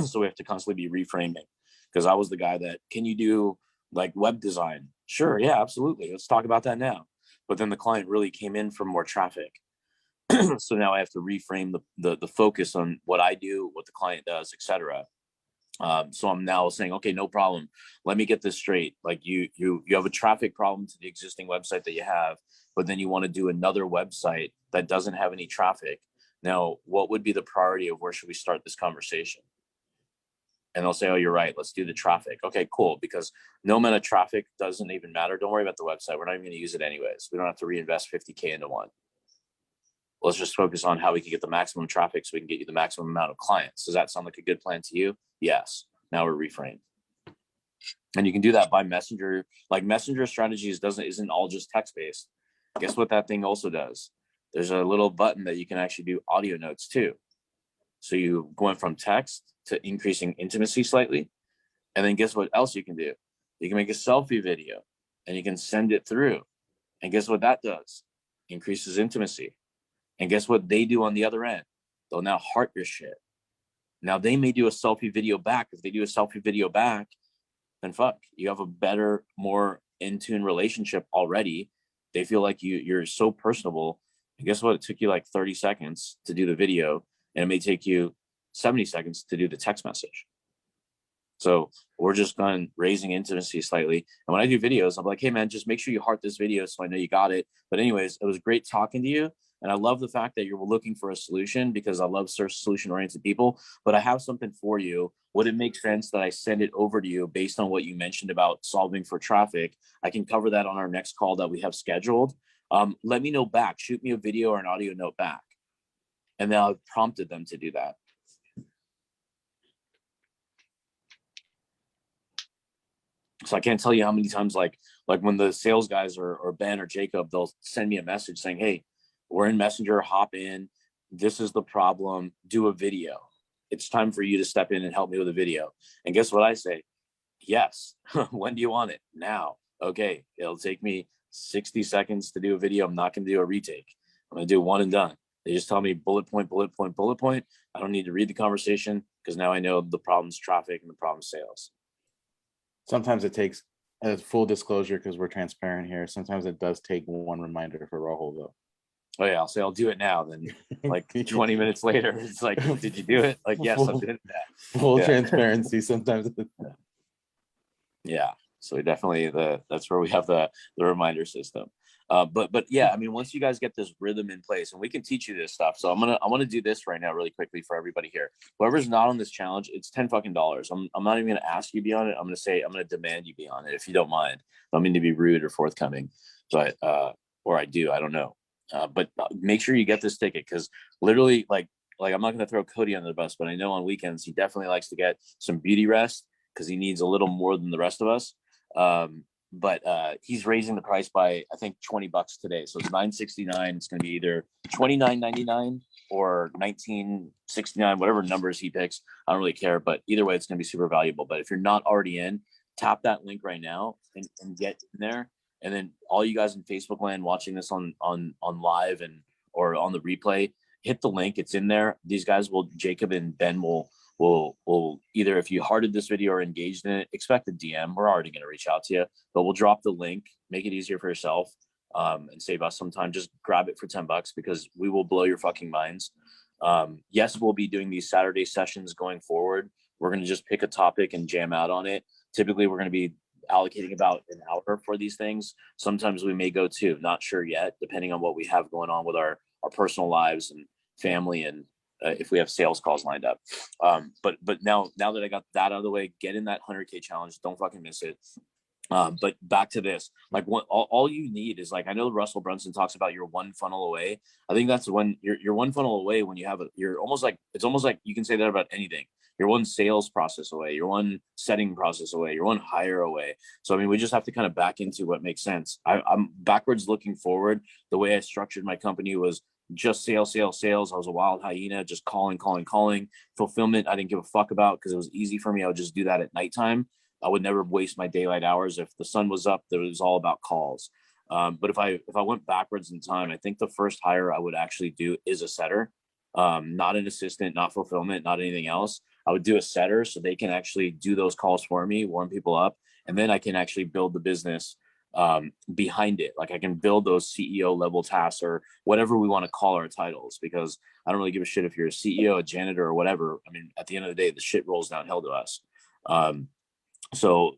So we have to constantly be reframing, because I was the guy that, can you do like web design? Sure. Yeah, absolutely. Let's talk about that now. But then the client really came in for more traffic. So now I have to reframe the focus on what I do, what the client does, etc. So I'm now saying, okay, no problem. Let me get this straight. Like you have a traffic problem to the existing website that you have, but then you want to do another website that doesn't have any traffic. Now, what would be the priority of where should we start this conversation? And they'll say, oh, you're right. Let's do the traffic. Okay, cool. Because no amount of traffic doesn't even matter. Don't worry about the website. We're not even going to use it anyways. We don't have to reinvest 50K into one. Let's just focus on how we can get the maximum traffic so we can get you the maximum amount of clients. Does that sound like a good plan to you? Yes. Now we're reframed. And you can do that by messenger. Like messenger strategies isn't all just text-based. Guess what that thing also does? There's a little button that you can actually do audio notes too. So you going from text to increasing intimacy slightly. And then guess what else you can do? You can make a selfie video and you can send it through. And guess what that does? Increases intimacy. And guess what they do on the other end? They'll now heart your shit. Now they may do a selfie video back. If they do a selfie video back, then fuck, you have a better, more in-tune relationship already. They feel like you're so personable. And guess what? It took you like 30 seconds to do the video, and it may take you 70 seconds to do the text message. So we're just going raising intimacy slightly. And when I do videos, I'm like, hey man, just make sure you heart this video so I know you got it. But anyways, it was great talking to you. And I love the fact that you're looking for a solution, because I love solution-oriented people. But I have something for you. Would it make sense that I send it over to you based on what you mentioned about solving for traffic? I can cover that on our next call that we have scheduled. Let me know back. Shoot me a video or an audio note back. And then I've prompted them to do that. So I can't tell you how many times, like when the sales guys or Ben or Jacob, they'll send me a message saying, hey, we're in Messenger, hop in. This is the problem. Do a video. It's time for you to step in and help me with a video. And guess what I say? Yes. When do you want it? Now. Okay. It'll take me 60 seconds to do a video. I'm not going to do a retake. I'm going to do one and done. They just tell me bullet point, bullet point, bullet point. I don't need to read the conversation, because now I know the problem's traffic and the problem's sales. Sometimes it takes, as full disclosure, because we're transparent here, sometimes it does take one reminder for Rahul though. Oh yeah, I'll say I'll do it now. Then like 20 minutes later, it's like, did you do it? Like, yes, I'm doing that. Full transparency. Sometimes. Yeah. So we definitely that's where we have the reminder system. But yeah, I mean, once you guys get this rhythm in place, and we can teach you this stuff. So I want to do this right now really quickly for everybody here. Whoever's not on this challenge, it's $10 fucking. I'm not even going to ask you to be on it. I'm going to demand you be on it if you don't mind. I don't mean to be rude or forthcoming, but or I do, I don't know. But make sure you get this ticket, because literally, like I'm not going to throw Cody under the bus, but I know on weekends he definitely likes to get some beauty rest, because he needs a little more than the rest of us. But he's raising the price by, I think, $20 today. So it's $9.69. It's going to be either $29.99 or $19.69, whatever numbers he picks. I don't really care, but either way, it's going to be super valuable. But if you're not already in, tap that link right now and get in there. And then all you guys in Facebook land watching this on live and or on the replay, hit the link. It's in there. These guys Jacob and Ben will either, if you hearted this video or engaged in it, expect a DM. We're already going to reach out to you, but we'll drop the link, make it easier for yourself, and save us some time. Just grab it for $10, because we will blow your fucking minds. Yes, we'll be doing these Saturday sessions going forward. We're going to just pick a topic and jam out on it. Typically, we're going to be allocating about an hour for these things. Sometimes we may go 2, not sure yet, depending on what we have going on with our personal lives and family, and if we have sales calls lined up. But now that I got that out of the way, get in that 100K challenge. Don't fucking miss it. But back to this, like all you need is, like, I know Russell Brunson talks about your one funnel away. I think that's when you're one funnel away, when you have you're almost like, it's almost like you can say that about anything. You're one sales process away, you're one setting process away, you're one hire away. So, I mean, we just have to kind of back into what makes sense. I'm backwards looking forward. The way I structured my company was just sales. I was a wild hyena, just calling. Fulfillment, I didn't give a fuck about, because it was easy for me. I would just do that at nighttime. I would never waste my daylight hours. If the sun was up, it was all about calls. But if I went backwards in time, I think the first hire I would actually do is a setter, not an assistant, not fulfillment, not anything else. I would do a setter, so they can actually do those calls for me, warm people up, and then I can actually build the business behind it. Like, I can build those CEO level tasks, or whatever we want to call our titles, because I don't really give a shit if you're a CEO, a janitor, or whatever. I mean, at the end of the day, the shit rolls downhill to us. So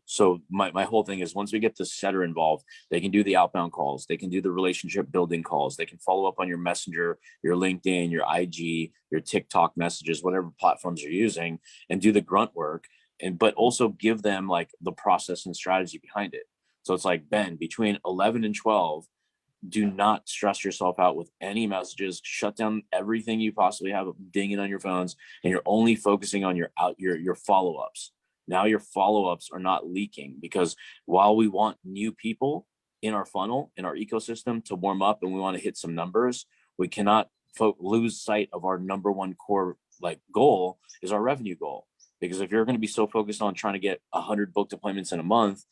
my whole thing is, once we get the setter involved, they can do the outbound calls, they can do the relationship building calls, they can follow up on your Messenger, your LinkedIn, your IG, your TikTok messages, whatever platforms you're using, and do the grunt work, but also give them, like, the process and strategy behind it. So it's like, Ben, between 11 and 12, do not stress yourself out with any messages. Shut down everything you possibly have dinging on your phones, and you're only focusing on your follow-ups. Now your follow-ups are not leaking, because while we want new people in our funnel, in our ecosystem, to warm up, and we want to hit some numbers, we cannot lose sight of our number one core, like, goal is our revenue goal. Because if you're going to be so focused on trying to get 100 booked appointments in a month,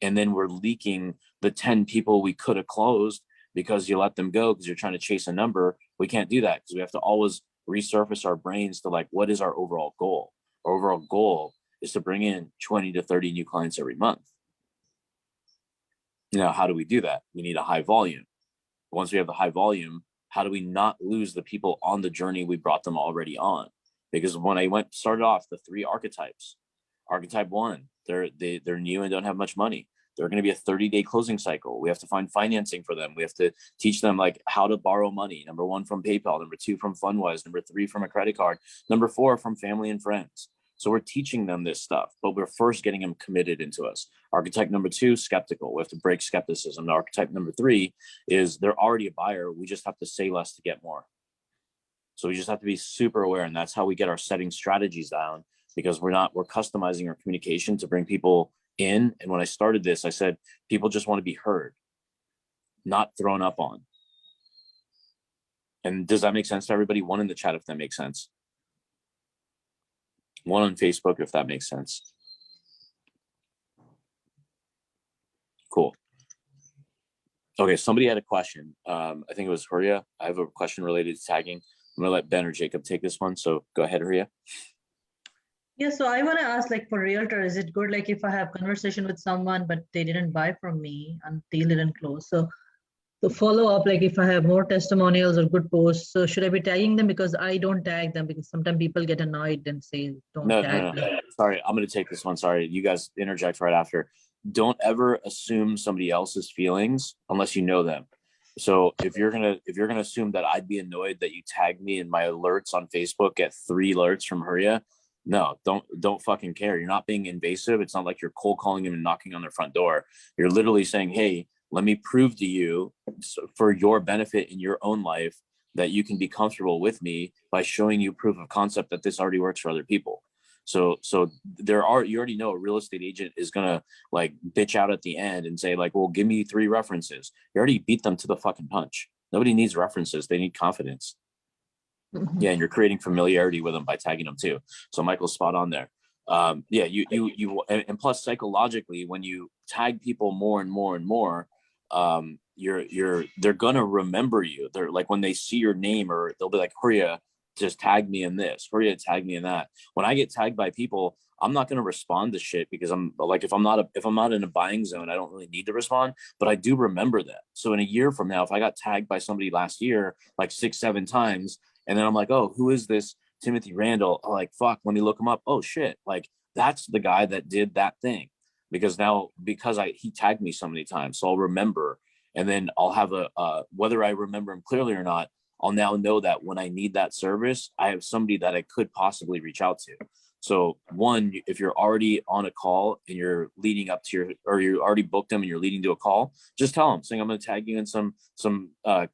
and then we're leaking the 10 people we could have closed because you let them go because you're trying to chase a number, we can't do that, because we have to always resurface our brains to, like, what is our overall goal? Our overall goal is to bring in 20 to 30 new clients every month. Now, how do we do that? We need a high volume. Once we have the high volume, how do we not lose the people on the journey we brought them already on? Because when I started off, the 3 archetypes, archetype 1, they're new and don't have much money. They're going to be a 30-day closing cycle. We have to find financing for them. We have to teach them, like, how to borrow money. Number 1 from PayPal, number 2 from Fundwise, number 3 from a credit card, number 4 from family and friends. So we're teaching them this stuff, but we're first getting them committed into us. Archetype number 2, skeptical. We have to break skepticism. Archetype number 3 is they're already a buyer. We just have to say less to get more. So we just have to be super aware, and that's how we get our setting strategies down, because we're customizing our communication to bring people in. And when I started this, I said, people just want to be heard, not thrown up on. And does that make sense to everybody? One in the chat, if that makes sense. One on Facebook, if that makes sense. Cool. Okay, somebody had a question. I think it was Huria. I have a question related to tagging. I'm gonna let Ben or Jacob take this one. So go ahead, Huria. Yeah, so I want to ask, like, for realtor, is it good, like, if I have conversation with someone but they didn't buy from me and deal didn't close? So to follow up, like, if I have more testimonials or good posts, so should I be tagging them? Because I don't tag them, because sometimes people get annoyed and say don't tag them. Sorry, I'm going to take this one. Sorry, you guys interject right after. Don't ever assume somebody else's feelings unless you know them. So if you're gonna assume that I'd be annoyed that you tagged me in my alerts on Facebook, get 3 alerts from Huria, no, don't fucking care. You're not being invasive. It's not like you're cold calling them and knocking on their front door. You're literally saying, hey, let me prove to you, for your benefit in your own life, that you can be comfortable with me by showing you proof of concept that this already works for other people. So you already know a real estate agent is gonna, like, bitch out at the end and say, like, well, give me 3 references. You already beat them to the fucking punch. Nobody needs references. They need confidence. Mhm. Yeah, and you're creating familiarity with them by tagging them too. So Michael's spot on there. Yeah, you and plus, psychologically, when you tag people more and more and more, they're gonna remember you. They're like, when they see your name, or they'll be like, Huria just tag me in this, Huria tag me in that. When I get tagged by people, I'm not going to respond to shit, because I'm like, if I'm not in a buying zone, I don't really need to respond, but I do remember that. So in a year from now, if I got tagged by somebody last year, like 6-7 times, And then I'm like, oh, who is this Timothy Randall? I'm like, fuck, let me look him up. Oh shit, like that's the guy that did that thing. Because he tagged me so many times, so I'll remember, and then I'll have whether I remember him clearly or not, I'll now know that when I need that service, I have somebody that I could possibly reach out to. So one, if you're already on a call and you're leading up to or you already booked them and you're leading to a call, just tell them, saying I'm going to tag you in some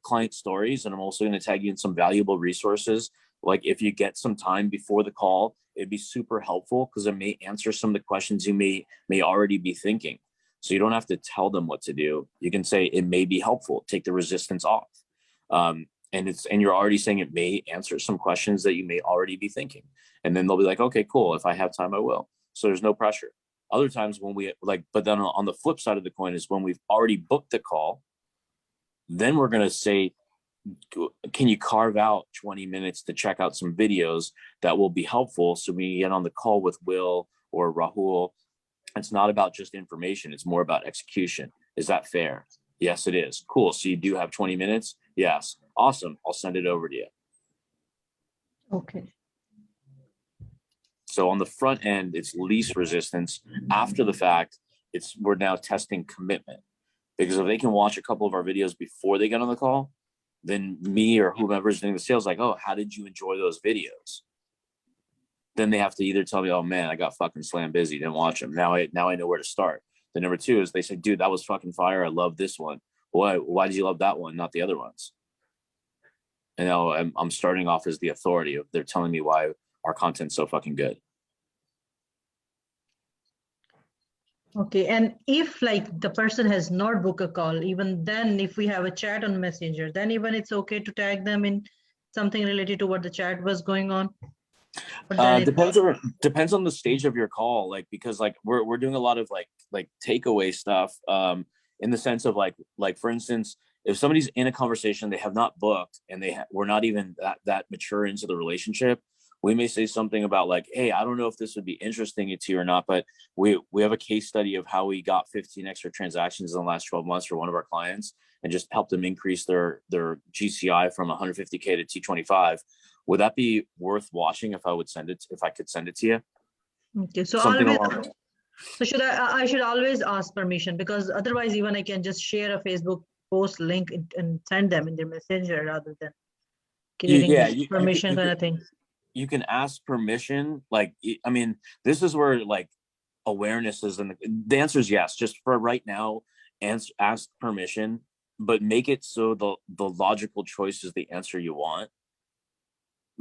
client stories, and I'm also going to tag you in some valuable resources. Like if you get some time before the call, it'd be super helpful because it may answer some of the questions you may already be thinking. So you don't have to tell them what to do. You can say it may be helpful, take the resistance off. And you're already saying it may answer some questions that you may already be thinking. And then they'll be like, okay, cool. If I have time, I will. So there's no pressure. Other times when but then on the flip side of the coin is when we've already booked the call, then we're going to say, can you carve out 20 minutes to check out some videos that will be helpful? So when you get on the call with Will or Rahul, it's not about just information. It's more about execution. Is that fair? Yes, it is. Cool. So you do have 20 minutes? Yes. Awesome. I'll send it over to you. Okay. So on the front end, it's least resistance. After the fact, we're now testing commitment. Because if they can watch a couple of our videos before they get on the call, then me or whomever's doing the sales, like, oh, how did you enjoy those videos? Then they have to either tell me, oh man, I got fucking slam busy, didn't watch them. Now I know where to start. The number two is they say, dude, that was fucking fire. I love this one. Why did you love that one, not the other ones? And now I'm starting off as the authority. They're telling me why our content's so fucking good. Okay, and if like the person has not booked a call, even then if we have a chat on Messenger, then even it's okay to tag them in something related to what the chat was going on? Depends on the stage of your call, like, because like we're doing a lot of like takeaway stuff, in the sense of like for instance, if somebody's in a conversation they have not booked and we're not even that mature into the relationship, we may say something about like, hey, I don't know if this would be interesting to you or not, but we have a case study of how we got 15 extra transactions in the last 12 months for one of our clients and just helped them increase their GCI from 150K to 225. Would that be worth watching if I could send it to you? Okay, so Something always, along. so I should always ask permission, because otherwise even I can just share a Facebook post link and send them in their messenger rather than creating this permission kind of thing. You can ask permission. Like, I mean, this is where like awareness is, and the answer is yes. Just for right now, ask permission, but make it so the logical choice is the answer you want.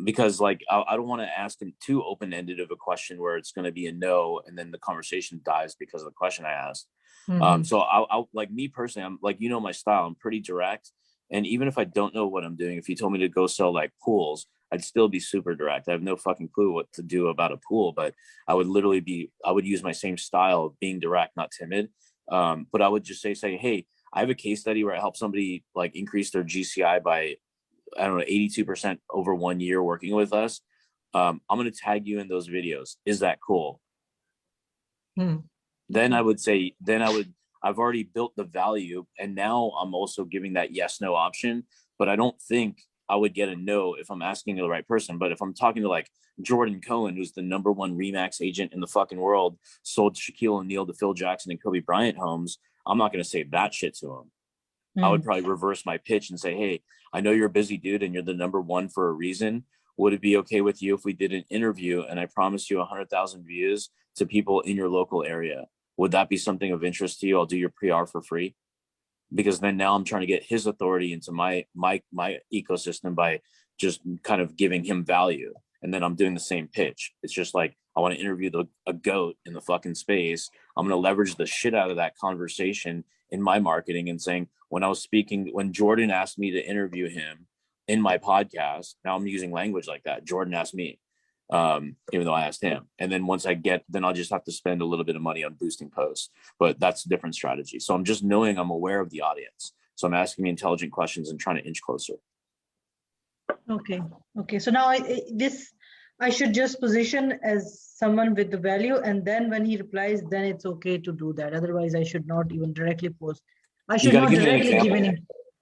Because like I don't want to ask him too open-ended of a question where it's going to be a no and then the conversation dies because of the question I asked. Mhm. So I'll like, me personally, I'm like, my style, I'm pretty direct. And even if I don't know what I'm doing, if you told me to go sell like pools, I'd still be super direct. I have no fucking clue what to do about a pool, but I would use my same style of being direct, not timid. But I would just say, hey, I have a case study where I help somebody like increase their GCI by, I don't know, 82% over 1 year working with us. I'm going to tag you in those videos. Is that cool? Then I would say, I've already built the value, and now I'm also giving that yes, no option. But I don't think I would get a no if I'm asking the right person. But if I'm talking to like Jordan Cohen, who's the #1 Remax agent in the fucking world, sold Shaquille O'Neal to Phil Jackson and Kobe Bryant homes, I'm not going to say that shit to him. I would probably reverse my pitch and say, hey, I know you're a busy dude and you're the #1 for a reason. Would it be okay with you if we did an interview and I promise you 100,000 views to people in your local area? Would that be something of interest to you? I'll do your PR for free. Because then now I'm trying to get his authority into my ecosystem by just kind of giving him value. And then I'm doing the same pitch. It's just like, I want to interview a goat in the fucking space. I'm going to leverage the shit out of that conversation in my marketing and saying, when Jordan asked me to interview him in my podcast, now I'm using language like that. Jordan asked me, even though I asked him. And then then I'll just have to spend a little bit of money on boosting posts, but that's a different strategy. So I'm just knowing I'm aware of the audience. So I'm asking me intelligent questions and trying to inch closer. Okay. So now I should just position as someone with the value, and then when he replies, then it's okay to do that. Otherwise, I should not even directly post. I should not directly give any.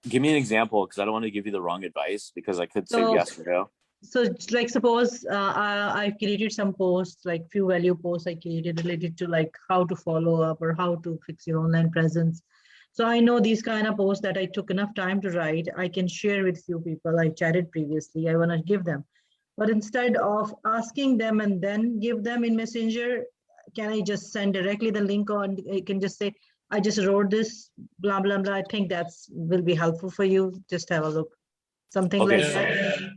Give me an example, because I don't want to give you the wrong advice, because I could say yes or no. So it's like suppose I created some posts, like few value posts I created related to like how to follow up or how to fix your online presence. So I know these kind of posts that I took enough time to write, I can share with few people I chatted previously. I want to give them. But instead of asking them and then give them in Messenger, can I just send directly the link on? I can just say, I just wrote this, blah, blah, blah. I think that's will be helpful for you. Just have a look. Something Okay. like that.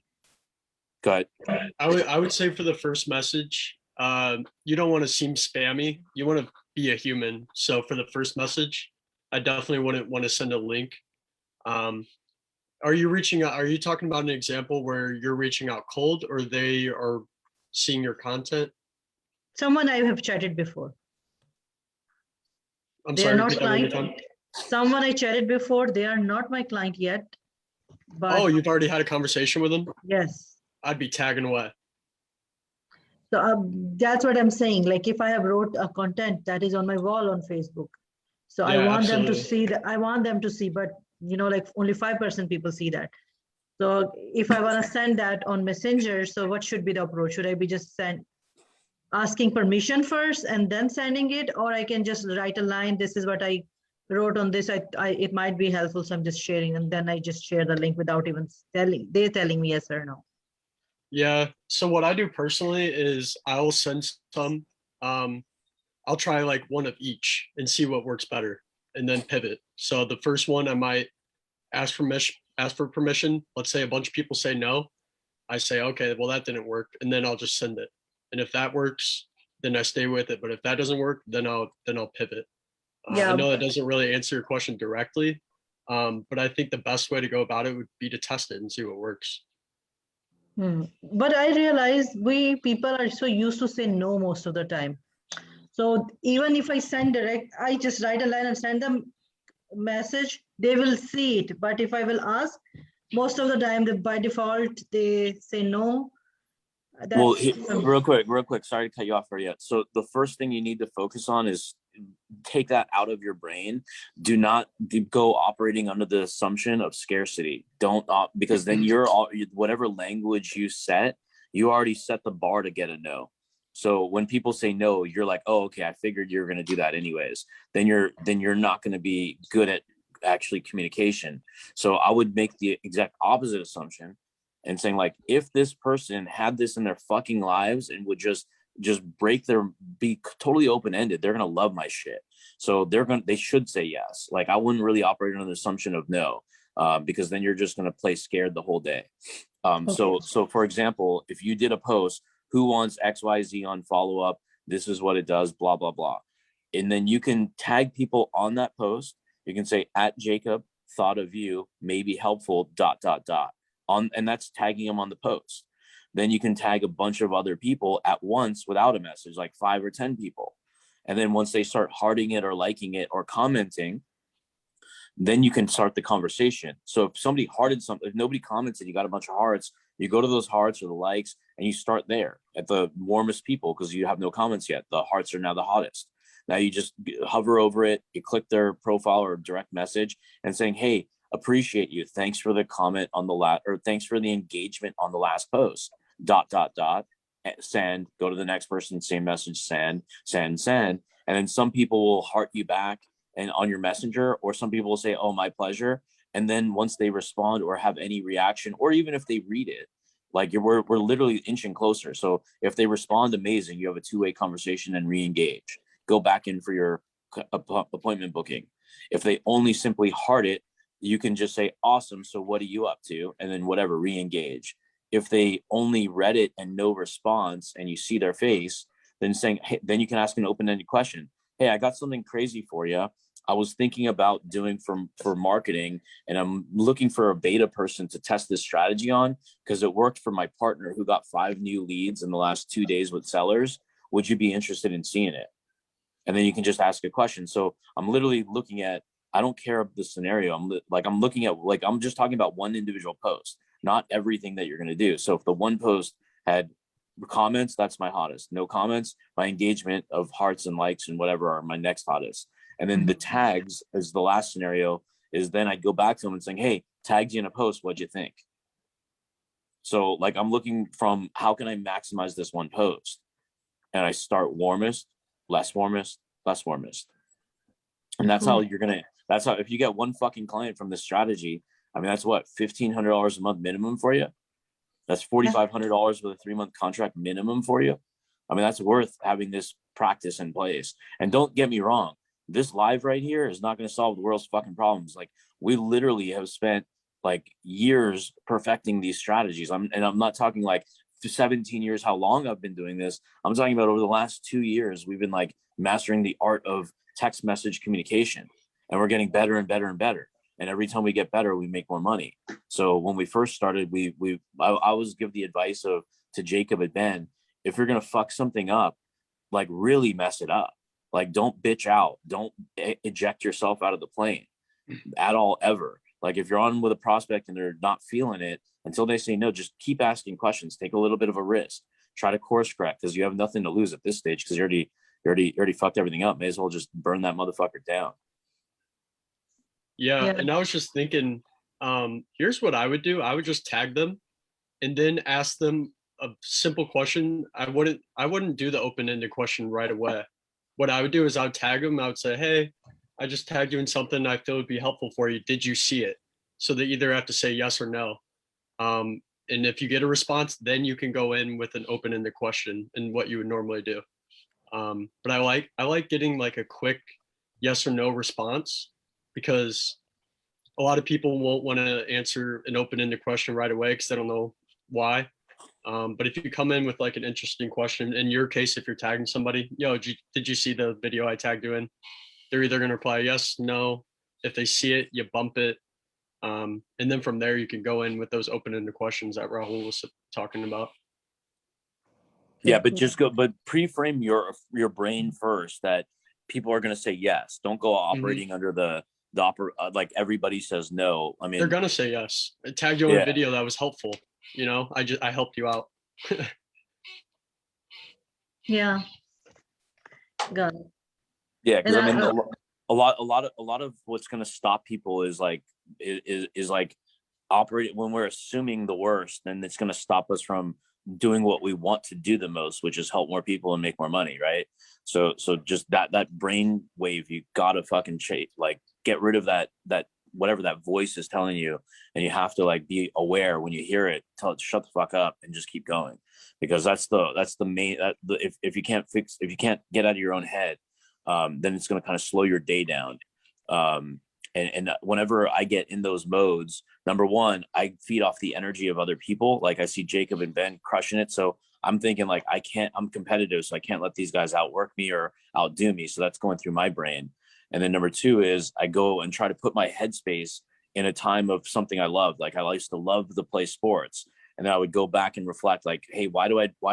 Go ahead. I would say for the first message, you don't want to seem spammy. You want to be a human. So for the first message, I definitely wouldn't want to send a link. Are you reaching out? Are you talking about an example where you're reaching out cold, or they are seeing your content? Someone I have chatted before. I'm They are sorry. not repeat that one more client. time. Someone I chatted before. They are not my client yet. But Oh, you've already had a conversation with them? yes. I'd be tagging away. So that's what I'm saying. Like if I have wrote a content that is on my wall on Facebook, so I Yeah, want them to absolutely. see that. I want them to see, but like only 5% people see that. So if I want to send that on Messenger, so what should be the approach? Should I be just asking permission first and then sending it, or I can just write a line? This is what I wrote on this. It might be helpful, so I'm just sharing, and then I just share the link without even telling me yes or no. Yeah. So what I do personally is I'll send some. Um, I'll try like one of each and see what works better, and then pivot. So the first one I might ask for permission. Let's say a bunch of people say no. I say, okay, well that didn't work, and then I'll just send it. And if that works, then I stay with it. But if that doesn't work, then I'll pivot. I Yeah. know that doesn't really answer your question directly, but I think the best way to go about it would be to test it and see what works. But I realize we people are so used to say no most of the time. So even if I send direct, I just write a line and send them message, they will see it. But if I will ask, most of the time by default they say no. Well, That's real quick. Sorry to cut you off for yet. So the first thing you need to focus on is take that out of your brain. Do not go operating under the assumption of scarcity. Don't because then you're all whatever language you set, you already set the bar to get a no. So when people say no, you're like, oh, okay, I figured you're going to do that anyways. Then you're not going to be good at actually communication. So I would make the exact opposite assumption and saying like, if this person had this in their fucking lives and would just be totally open-ended, they're gonna love my shit. So they should say yes. Like I wouldn't really operate on the assumption of no, because then you're just gonna play scared the whole day. So for example, if you did a post, who wants XYZ on follow-up, this is what it does, blah blah blah, and then you can tag people on that post. You can say at Jacob thought of you may be helpful ... and that's tagging them on the post. Then you can tag a bunch of other people at once without a message, like 5 or 10 people. And then once they start hearting it or liking it or commenting, then you can start the conversation. So if somebody hearted something, if nobody commented, you got a bunch of hearts, you go to those hearts or the likes and you start there at the warmest people because you have no comments yet. The hearts are now the hottest. Now you just hover over it, you click their profile or direct message and saying, hey, appreciate you. Thanks for the comment on the or thanks for the engagement on the last post. ... Send, go to the next person, same message, send. And then some people will heart you back and on your messenger, or some people will say, oh, my pleasure. And then once they respond or have any reaction, or even if they read it, like we're literally inching closer. So if they respond, amazing, you have a two-way conversation and re-engage. Go back in for your appointment booking. If they only simply heart it, you can just say, awesome, so what are you up to? And then whatever, re-engage. If they only read it and no response and you see their face, then saying, hey, then you can ask an open-ended question. Hey, I got something crazy for you. I was thinking about doing for marketing, and I'm looking for a beta person to test this strategy on because it worked for my partner who got 5 new leads in the last 2 days with sellers. Would you be interested in seeing it? And then you can just ask a question. So I'm literally looking at, I don't care of the scenario. I'm looking at, like, I'm just talking about one individual post, not everything that you're going to do. So if the one post had comments, that's my hottest. No comments, my engagement of hearts and likes and whatever are my next hottest. And then the tags is the last scenario, is then I'd go back to them and saying, hey, tagged you in a post, what'd you think? So like I'm looking from how can I maximize this one post? And I start warmest, less warmest, less warmest. And that's how you're gonna, that's how, if you get one fucking client from this strategy, I mean, that's what, $1,500 a month minimum for you. That's $4,500 with a 3-month contract minimum for you. I mean, that's worth having this practice in place. And don't get me wrong, this live right here is not going to solve the world's fucking problems. Like we literally have spent like years perfecting these strategies. And I'm not talking like 17 years, how long I've been doing this. I'm talking about over the last 2 years, we've been like mastering the art of text message communication, and we're getting better and better and better. And every time we get better, we make more money. So when we first started, I always give the advice of to Jacob and Ben, if you're gonna fuck something up, like really mess it up. Like don't bitch out, don't eject yourself out of the plane at all ever. Like if you're on with a prospect and they're not feeling it until they say no, just keep asking questions, take a little bit of a risk, try to course correct because you have nothing to lose at this stage because you already fucked everything up. May as well just burn that motherfucker down. Yeah, Yeah. and I was just thinking, here's what I would do. I would just tag them and then ask them a simple question. I wouldn't do the open-ended question right away. What I would do is I would tag them. I would say, hey, I just tagged you in something I feel would be helpful for you. Did you see it? So they either have to say yes or no. And if you get a response, then you can go in with an open-ended question and what you would normally do. But I like getting like a quick yes or no response, because a lot of people won't want to answer an open-ended question right away because they don't know why. But if you come in with like an interesting question, in your case, if you're tagging somebody, yo, did you see the video I tagged you in? They're either going to reply yes, no. If they see it, you bump it. And then from there, you can go in with those open-ended questions that Rahul was talking about. Yeah, but pre-frame your brain first that people are going to say yes. Don't go operating under the like everybody says no. I mean, they're gonna say yes. I tagged you on a video that was helpful. You know, I helped you out. Yeah. Got it. Yeah, because And I mean, a lot of what's going to stop people is like operating when we're assuming the worst, then it's going to stop us from doing what we want to do the most, which is help more people and make more money, right? So just that brain wave, you gotta fucking like get rid of that whatever that voice is telling you, and you have to like be aware when you hear it, tell it to shut the fuck up and just keep going, because that's the main if you can't get out of your own head, then it's going to kind of slow your day down. And whenever I get in those modes, number one, I feed off the energy of other people. Like I see Jacob and Ben crushing it. So I'm thinking like, I'm competitive, so I can't let these guys outwork me or outdo me. So that's going through my brain. And then number two is I go and try to put my headspace in a time of something I loved. Like I used to love to play sports. And then I would go back and reflect like, hey, why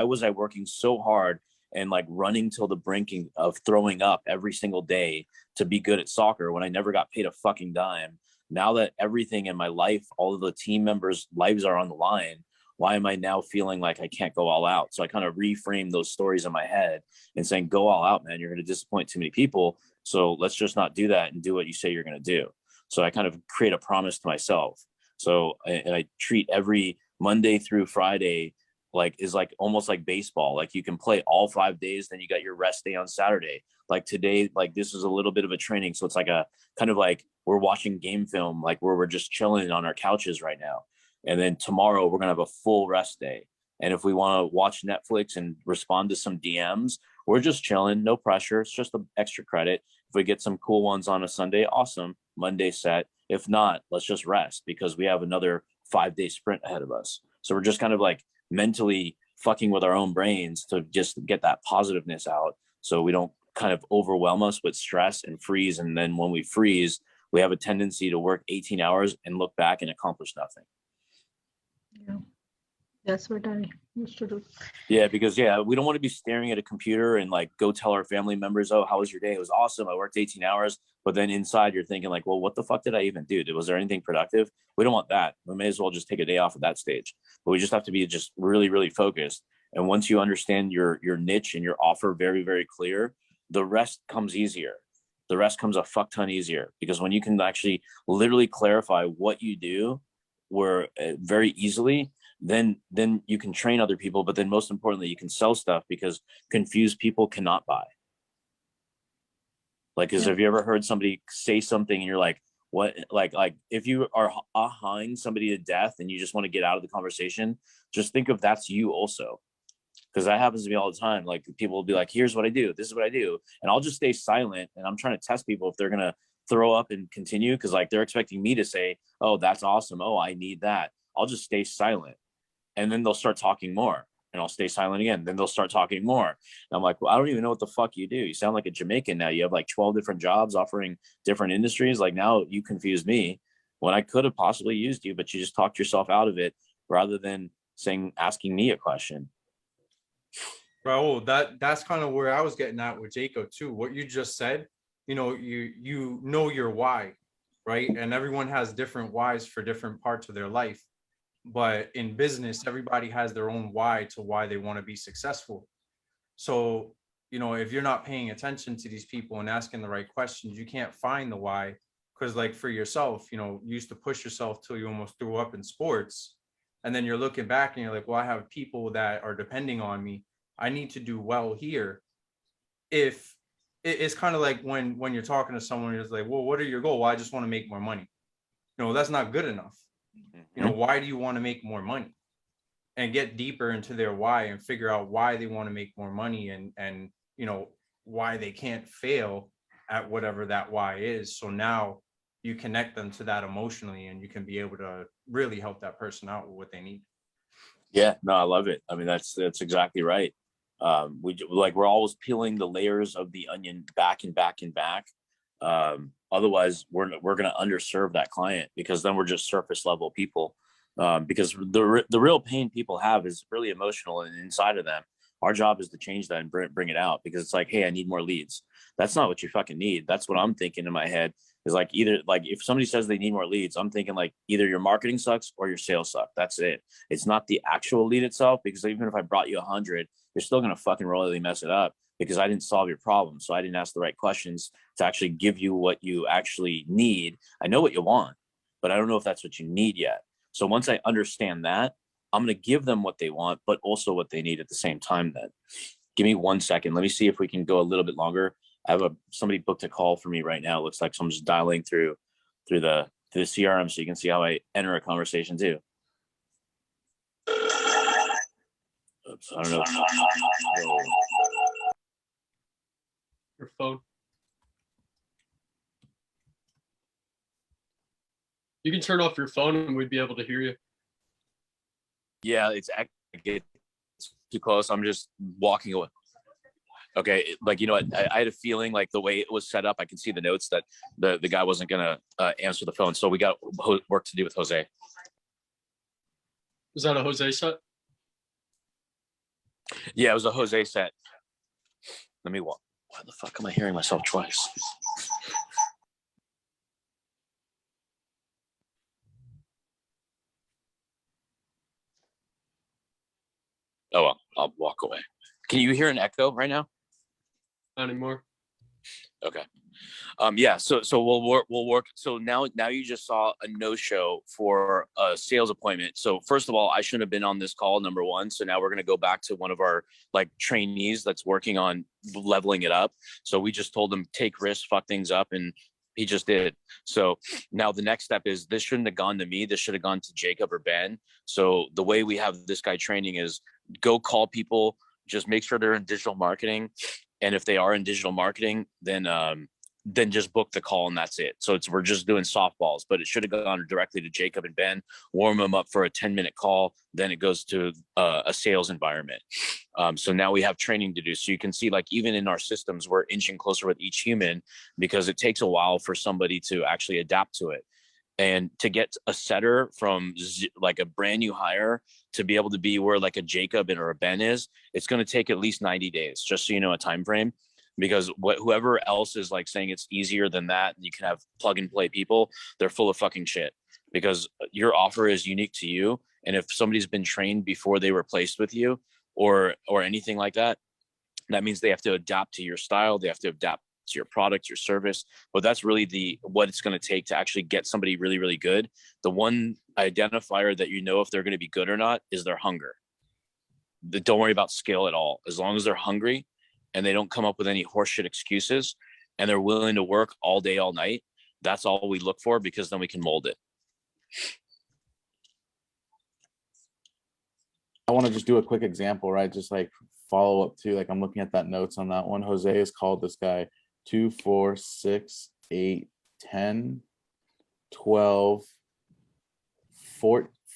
was I working so hard and like running till the brink of throwing up every single day to be good at soccer when I never got paid a fucking dime? Now that everything in my life, all of the team members' lives are on the line, why am I now feeling like I can't go all out? So I kind of reframe those stories in my head and saying, go all out, man. You're going to disappoint too many people. So let's just not do that and do what you say you're going to do. So I kind of create a promise to myself. So, and I treat every Monday through Friday like is like almost like baseball. Like you can play all 5 days, then you got your rest day on Saturday. Like today, like this is a little bit of a training. So it's like a kind of like we're watching game film, like where we're just chilling on our couches right now. And then tomorrow we're going to have a full rest day. And if we want to watch Netflix and respond to some DMs, we're just chilling, no pressure. It's just an extra credit. If we get some cool ones on a Sunday, awesome. Monday set. If not, let's just rest because we have another 5-day sprint ahead of us. So we're just kind of like mentally fucking with our own brains to just get that positiveness out so we don't kind of overwhelm us with stress and freeze. And then when we freeze, we have a tendency to work 18 hours and look back and accomplish nothing. Yeah. That's what I used to do. Yeah, because we don't want to be staring at a computer and like go tell our family members, oh, how was your day? It was awesome. I worked 18 hours. But then inside you're thinking like, well, what the fuck did I even do? Was there anything productive? We don't want that. We may as well just take a day off at that stage. But we just have to be just really, really focused. And once you understand your niche and your offer very, very clear, the rest comes easier. The rest comes a fuck ton easier, because when you can actually literally clarify what you do very easily, then you can train other people, but then most importantly, you can sell stuff, because confused people cannot buy. Like, because have you ever heard somebody say something and you're like, what? Like if you are ahhing somebody to death and you just want to get out of the conversation, just think of that's you also. Because that happens to me all the time. Like, people will be like, here's what I do. This is what I do. And I'll just stay silent. And I'm trying to test people if they're going to throw up and continue. Because like they're expecting me to say, oh, that's awesome. Oh, I need that. I'll just stay silent. And then they'll start talking more. And I'll stay silent again. Then they'll start talking more. And I'm like, well, I don't even know what the fuck you do. You sound like a Jamaican now. You have like 12 different jobs offering different industries. Like, now you confused me when I could have possibly used you, but you just talked yourself out of it rather than asking me a question. Raul, that's kind of where I was getting at with Jacob too. What you just said, you know your why, right? And everyone has different whys for different parts of their life. But in business, everybody has their own why to why they want to be successful. So, if you're not paying attention to these people and asking the right questions, you can't find the why. Because like for yourself, you used to push yourself till you almost threw up in sports. And then you're looking back and you're like, well, I have people that are depending on me. I need to do well here. If it's kind of like when you're talking to someone, you're just like, well, what are your goals? Well, I just want to make more money. That's not good enough. Why do you want to make more money? And get deeper into their why and figure out why they want to make more money and why they can't fail at whatever that why is. So now you connect them to that emotionally and you can be able to really help that person out with what they need. Yeah, no, I love it. I mean, that's exactly right. We're always peeling the layers of the onion back and back and back. Otherwise we're going to underserve that client, because then we're just surface level people. Because the real pain people have is really emotional and inside of them. Our job is to change that and bring it out, because it's like, hey, I need more leads. That's not what you fucking need. That's what I'm thinking in my head, is like, either like if somebody says they need more leads, I'm thinking like either your marketing sucks or your sales suck. That's it. It's not the actual lead itself, because even if I brought you 100, you're still going to fucking royally mess it up, because I didn't solve your problem. So I didn't ask the right questions to actually give you what you actually need. I know what you want, but I don't know if that's what you need yet. So once I understand that, I'm going to give them what they want, but also what they need at the same time. Then give me 1 second. Let me see if we can go a little bit longer. I have somebody booked a call for me right now. It looks like someone's dialing through the CRM, so you can see how I enter a conversation too. Oops, I don't know. Your phone. You can turn off your phone and we'd be able to hear you. Yeah, it's too close. I'm just walking away. Okay, like, I had a feeling like the way it was set up, I can see the notes that the guy wasn't gonna answer the phone. So we got work to do with Jose. Is that a Jose set? Yeah, it was a Jose set. Let me walk. Why the fuck am I hearing myself twice? Oh, well, I'll walk away. Can you hear an echo right now? Not anymore. Okay. Yeah. So we'll work. So now you just saw a no-show for a sales appointment. So first of all, I shouldn't have been on this call, number one. So now we're going to go back to one of our trainees that's working on leveling it up. So we just told him, take risks, fuck things up. And he just did. So now the next step is, this shouldn't have gone to me. This should have gone to Jacob or Ben. So the way we have this guy training is, go call people, just make sure they're in digital marketing. And if they are in digital marketing, then just book the call and that's it. So we're just doing softballs, but it should have gone directly to Jacob and Ben, warm them up for a 10-minute call. Then it goes to a sales environment. So now we have training to do. So you can see, even in our systems, we're inching closer with each human, because it takes a while for somebody to actually adapt to it. And to get a setter from a brand new hire to be able to be where a Jacob or a Ben is, it's going to take at least 90 days, just so you know, a time frame. Because whoever else is saying it's easier than that, and you can have plug and play people, they're full of fucking shit. Because your offer is unique to you, and if somebody's been trained before they were placed with you, or anything like that, that means they have to adapt to your style. They have to adapt it's your product, your service, but that's really what it's going to take to actually get somebody really, really good. The one identifier that you know if they're going to be good or not is their hunger. Don't worry about skill at all. As long as they're hungry and they don't come up with any horseshit excuses and they're willing to work all day, all night, that's all we look for, because then we can mold it. I want to just do a quick example, right? Just like follow up to, like, I'm looking at that notes on that one. Jose has called this guy 2, 4, 6, 8, 10, 12,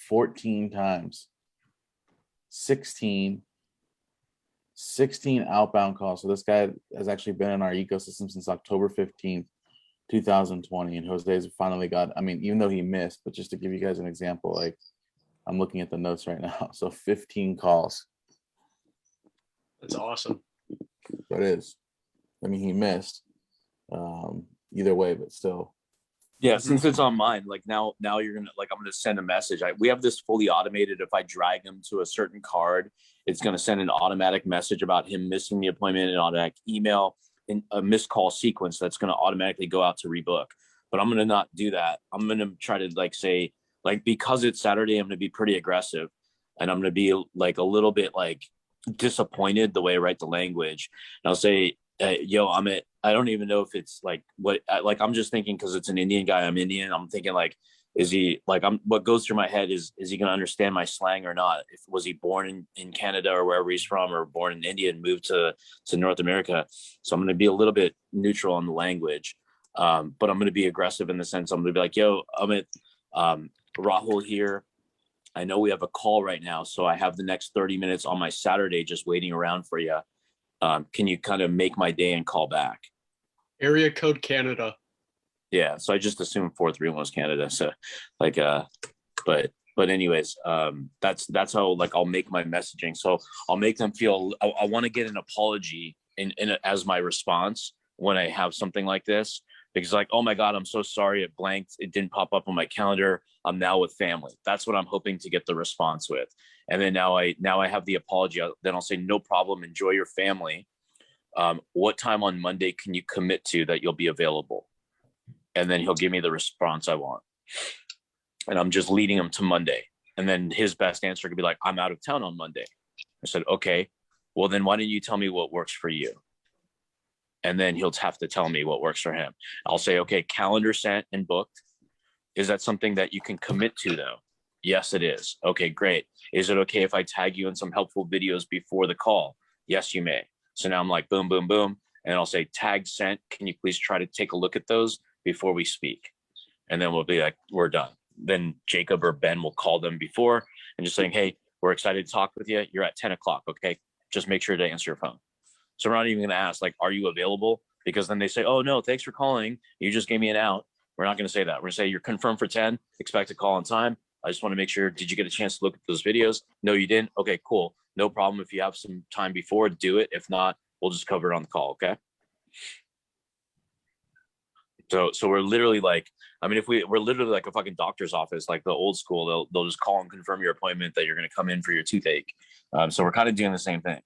14 times. 16 outbound calls. So this guy has actually been in our ecosystem since October 15th, 2020. And Jose's finally got, I mean, even though he missed, but just to give you guys an example, like, I'm looking at the notes right now. So 15 calls. That's awesome. So it is. I mean, he missed. Either way, but still. Yeah, since it's on mine, like now you're gonna, like, I'm gonna send a message. We have this fully automated. If I drag him to a certain card, it's gonna send an automatic message about him missing the appointment, an automatic email, and a missed call sequence that's gonna automatically go out to rebook. But I'm gonna not do that. I'm gonna try to, like, say, like, because it's Saturday, I'm gonna be pretty aggressive, and I'm gonna be like a little bit like disappointed the way I write the language. And I'll say, yo, I don't even know if it's like what, like, I'm just thinking, because it's an Indian guy, I'm Indian. I'm thinking, like, is he, like, what goes through my head is he going to understand my slang or not? Was he born in Canada or wherever he's from, or born in India and moved to North America? So I'm going to be a little bit neutral on the language. But I'm going to be aggressive in the sense, I'm going to be like, yo, Amit, Rahul here. I know we have a call right now, so I have the next 30 minutes on my Saturday just waiting around for you. Can you kind of make my day and call back? Area code Canada. Yeah, so I just assumed 431 was Canada. So, like, but anyways, that's how, like, I'll make my messaging. So I'll make them feel, I want to get an apology as my response when I have something like this, because, like, oh my God, I'm so sorry, it blanked, it didn't pop up on my calendar, I'm now with family. That's what I'm hoping to get the response with. And then now I have the apology. Then I'll say, no problem, enjoy your family. What time on Monday can you commit to that you'll be available? And then he'll give me the response I want. And I'm just leading him to Monday. And then his best answer could be like, I'm out of town on Monday. I said, okay, well then why don't you tell me what works for you? And then he'll have to tell me what works for him. I'll say, okay, calendar sent and booked. Is that something that you can commit to though? Yes, it is. Okay, great. Is it okay if I tag you in some helpful videos before the call? Yes, you may. So now I'm like, boom, boom, boom. And I'll say, tag sent. Can you please try to take a look at those before we speak? And then we'll be like, we're done. Then Jacob or Ben will call them before and just saying, hey, we're excited to talk with you. You're at 10 o'clock. Okay. Just make sure to answer your phone. So we're not even going to ask, like, are you available? Because then they say, oh no, thanks for calling. You just gave me an out. We're not going to say that. We're going to say you're confirmed for 10, expect a call on time. I just want to make sure, did you get a chance to look at those videos? No, you didn't. Okay, cool. No problem. If you have some time before, do it. If not, we'll just cover it on the call. Okay. So we're literally like, I mean, we're literally like a fucking doctor's office, like the old school, they'll just call and confirm your appointment that you're going to come in for your toothache. So we're kind of doing the same thing,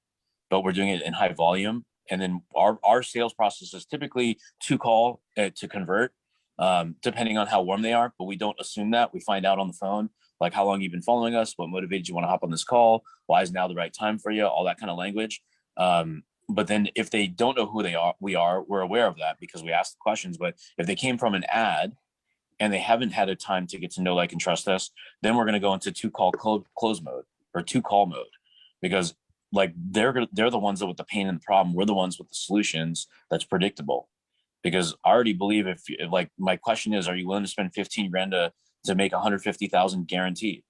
but we're doing it in high volume. And then our sales process is typically 2 call to convert, depending on how warm they are, but we don't assume that. We find out on the phone, like how long you've been following us, what motivated you want to hop on this call, why is now the right time for you, all that kind of language. But then if they don't know who we're aware of that because we ask the questions. But if they came from an ad and they haven't had a time to get to know, like, and trust us, then we're going to go into 2 call close mode or 2 call mode, because like they're the ones that with the pain and the problem. We're the ones with the solutions that's predictable. Because I already believe if like, my question is, are you willing to spend 15 grand to make 150,000 guaranteed?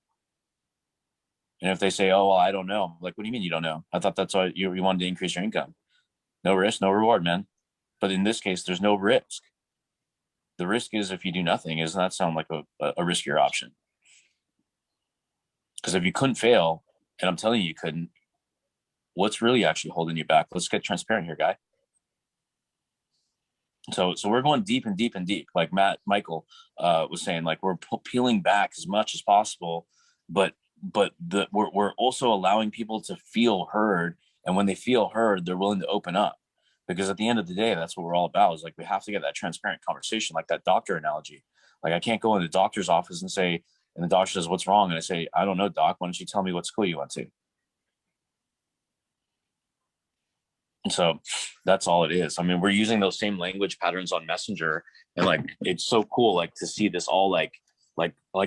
And if they say, oh, well, I don't know. I'm like, what do you mean you don't know? I thought that's why you wanted to increase your income. No risk, no reward, man. But in this case, there's no risk. The risk is if you do nothing. Doesn't that sound like a riskier option? Because if you couldn't fail, and I'm telling you couldn't, what's really actually holding you back? Let's get transparent here, guy. So we're going deep and deep and deep. Like Michael was saying, like, we're peeling back as much as possible, but we're also allowing people to feel heard. And when they feel heard, they're willing to open up. because at the end of the day, that's what we're all about, is like we have to get that transparent conversation, like that doctor analogy. Like I can't go in the doctor's office and say, and the doctor says, what's wrong? And I say, I don't know, doc. Why don't you tell me what school you went to? And so that's all it is. I mean, we're using those same language patterns on Messenger, and like it's so cool, like to see this all like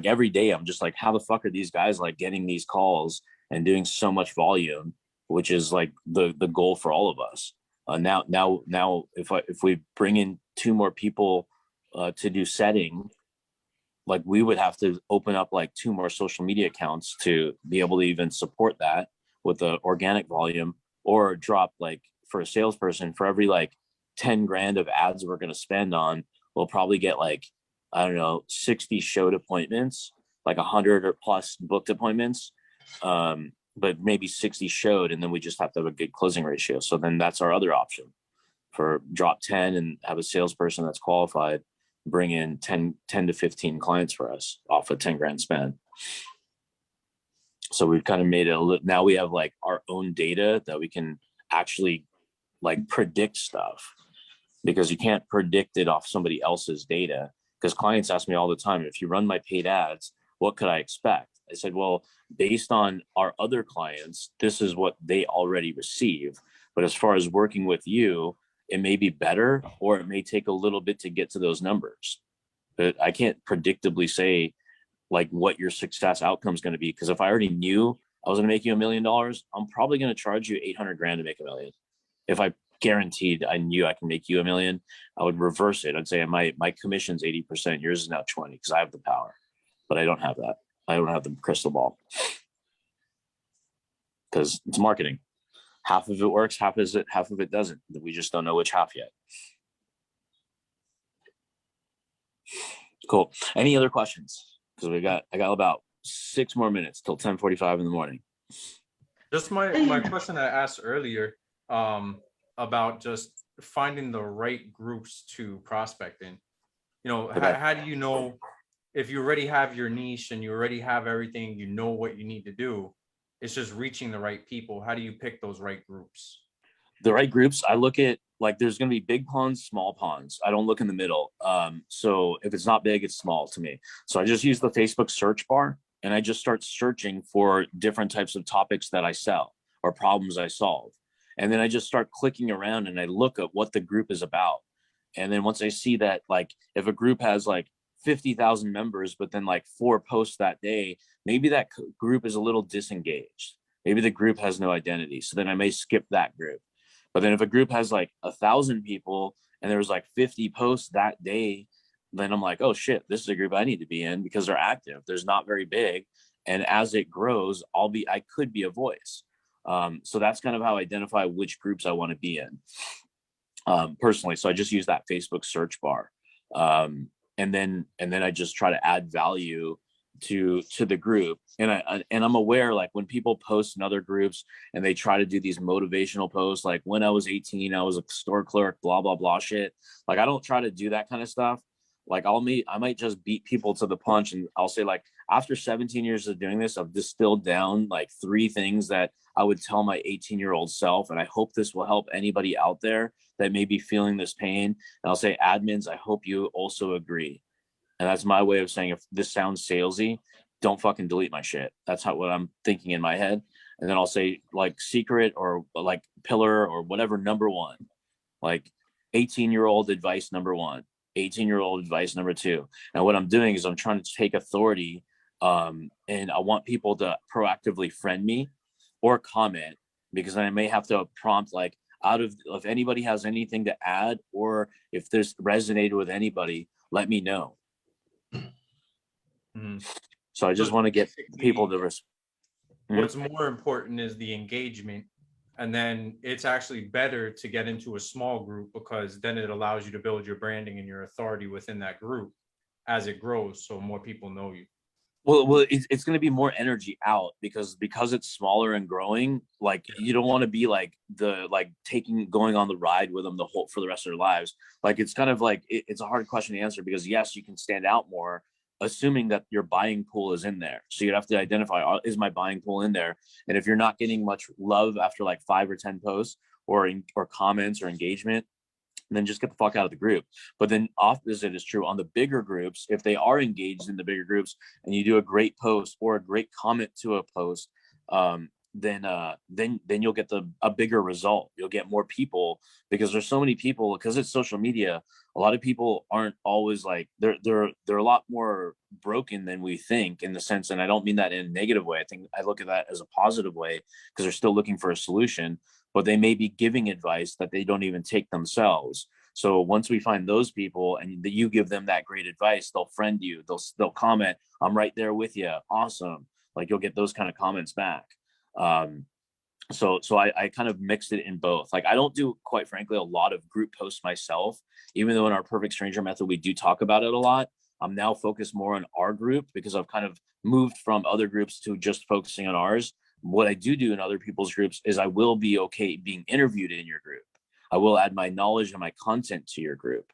every day. I'm just like, how the fuck are these guys like getting these calls and doing so much volume, which is like the goal for all of us. Now, if we bring in 2 more people to do setting, like we would have to open up like 2 more social media accounts to be able to even support that with the organic volume, or drop like for a salesperson, for every like 10 grand of ads we're going to spend on, we'll probably get like, I don't know, 60 showed appointments, like 100 or plus booked appointments. But maybe 60 showed, and then we just have to have a good closing ratio. So then that's our other option, for drop 10 and have a salesperson that's qualified, bring in 10 to 15 clients for us off a 10 grand spend. So we've kind of made it now we have like our own data that we can actually like predict stuff, because you can't predict it off somebody else's data. Because clients ask me all the time, if you run my paid ads, what could I expect? I said, well, based on our other clients, this is what they already receive. But as far as working with you, it may be better, or it may take a little bit to get to those numbers. But I can't predictably say like what your success outcome is going to be. Because if I already knew I was going to make you $1 million, I'm probably going to charge you 800 grand to make $1 million. If I guaranteed I knew I can make you $1 million, I would reverse it. I'd say my commission's 80%, yours is now 20, because I have the power. But I don't have that. I don't have the crystal ball, because it's marketing. Half of it works, half of it doesn't. We just don't know which half yet. Cool. Any other questions? Because I got about 6 more minutes till 10:45 in the morning. Just my question I asked earlier, about just finding the right groups to prospect in. Okay. How do you know if you already have your niche and you already have everything, you know what you need to do? It's just reaching the right people. How do you pick those right groups? The right groups, I look at, like, there's going to be big ponds, small ponds. I don't look in the middle. So if it's not big, it's small to me. So I just use the Facebook search bar, and I just start searching for different types of topics that I sell or problems I solve. And then I just start clicking around and I look at what the group is about. And then once I see that, like, if a group has like 50,000 members, but then like 4 posts that day, maybe that group is a little disengaged. Maybe the group has no identity. So then I may skip that group. But then if a group has like 1,000 people and there was like 50 posts that day, then I'm like, oh shit, this is a group I need to be in, because they're active. There's not very big. And as it grows, I could be a voice. So that's kind of how I identify which groups I want to be in, personally. So I just use that Facebook search bar. And then I just try to add value to the group. And I'm aware, like, when people post in other groups and they try to do these motivational posts, like, when I was 18, I was a store clerk, blah, blah, blah shit. Like, I don't try to do that kind of stuff. Like, I might just beat people to the punch, and I'll say, like, after 17 years of doing this, I've distilled down like 3 things that I would tell my 18-year-old self. And I hope this will help anybody out there that may be feeling this pain. And I'll say, admins, I hope you also agree. And that's my way of saying, if this sounds salesy, don't fucking delete my shit. That's what I'm thinking in my head. And then I'll say, like, secret or like pillar or whatever, number 1, like 18-year-old advice number 1, 18-year-old advice number 2. And what I'm doing is I'm trying to take authority, and I want people to proactively friend me or comment, because then I may have to prompt, like, if anybody has anything to add, or if this resonated with anybody, let me know. Mm-hmm. So I just want to get people to What's more important is the engagement. And then it's actually better to get into a small group, because then it allows you to build your branding and your authority within that group as it grows, so more people know you. Well, it's going to be more energy out, because it's smaller and growing. Like, you don't want to be like going on the ride with them for the rest of their lives. Like, it's kind of like, it's a hard question to answer, because yes, you can stand out more, assuming that your buying pool is in there. So you'd have to identify, is my buying pool in there? And if you're not getting much love after like 5 or 10 posts, or comments or engagement, then just get the fuck out of the group. But then opposite is true on the bigger groups. If they are engaged in the bigger groups and you do a great post or a great comment to a post, then you'll get a bigger result. You'll get more people, because there's so many people, because it's social media. A lot of people aren't always like, they're a lot more broken than we think, in the sense, and I don't mean that in a negative way. I think I look at that as a positive way, because they're still looking for a solution, but they may be giving advice that they don't even take themselves. So once we find those people and you give them that great advice, they'll friend you, they'll comment, "I'm right there with you. Awesome." Like, you'll get those kind of comments back. So I kind of mixed it in both. Like, I don't do, quite frankly, a lot of group posts myself, even though in our Perfect Stranger method, we do talk about it a lot. I'm now focused more on our group, because I've kind of moved from other groups to just focusing on ours. What I do in other people's groups is I will be okay being interviewed in your group. I will add my knowledge and my content to your group.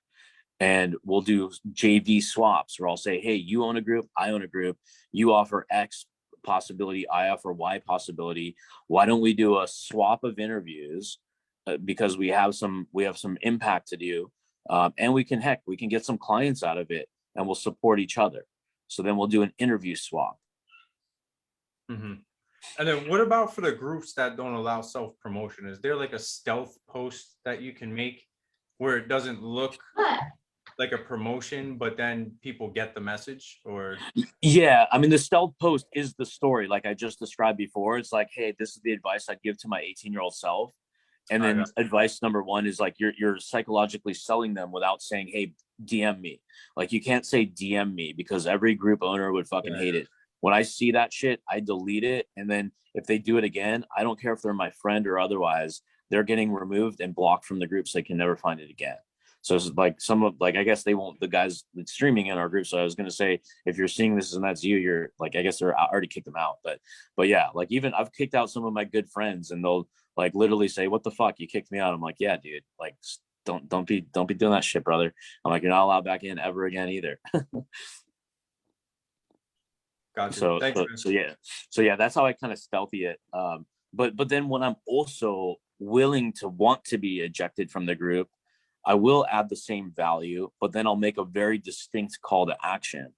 And we'll do JV swaps, where I'll say, hey, you own a group, I own a group, you offer X possibility, I offer Y possibility. Why don't we do a swap of interviews? Because we have some impact to do, and we can get some clients out of it, and we'll support each other. So then we'll do an interview swap. Mm-hmm. And then what about for the groups that don't allow self-promotion? Is there like a stealth post that you can make where it doesn't look like a promotion, but then people get the message? Or Yeah, I mean, the stealth post is the story, like I just described before. It's like, hey, this is the advice I'd give to my 18-year-old self. And then advice number one is like, you're psychologically selling them without saying, hey, DM me. Like, you can't say DM me, because every group owner would fucking hate it. When I see that shit, I delete it. And then if they do it again, I don't care if they're my friend or otherwise, they're getting removed and blocked from the group, so they can never find it again. So it's like I guess they won't, the guys that's streaming in our group. So I was going to say, if you're seeing this and that's you, you're like, I guess they're already kicked them out. But yeah, like, even I've kicked out some of my good friends, and they'll like literally say, what the fuck, you kicked me out? I'm like, yeah, dude, like, don't be doing that shit, brother. I'm like, you're not allowed back in ever again either. gotcha. So Thanks, yeah, that's how I kind of stealthy it. But then when I'm also willing to want to be ejected from the group, I will add the same value, but then I'll make a very distinct call to action.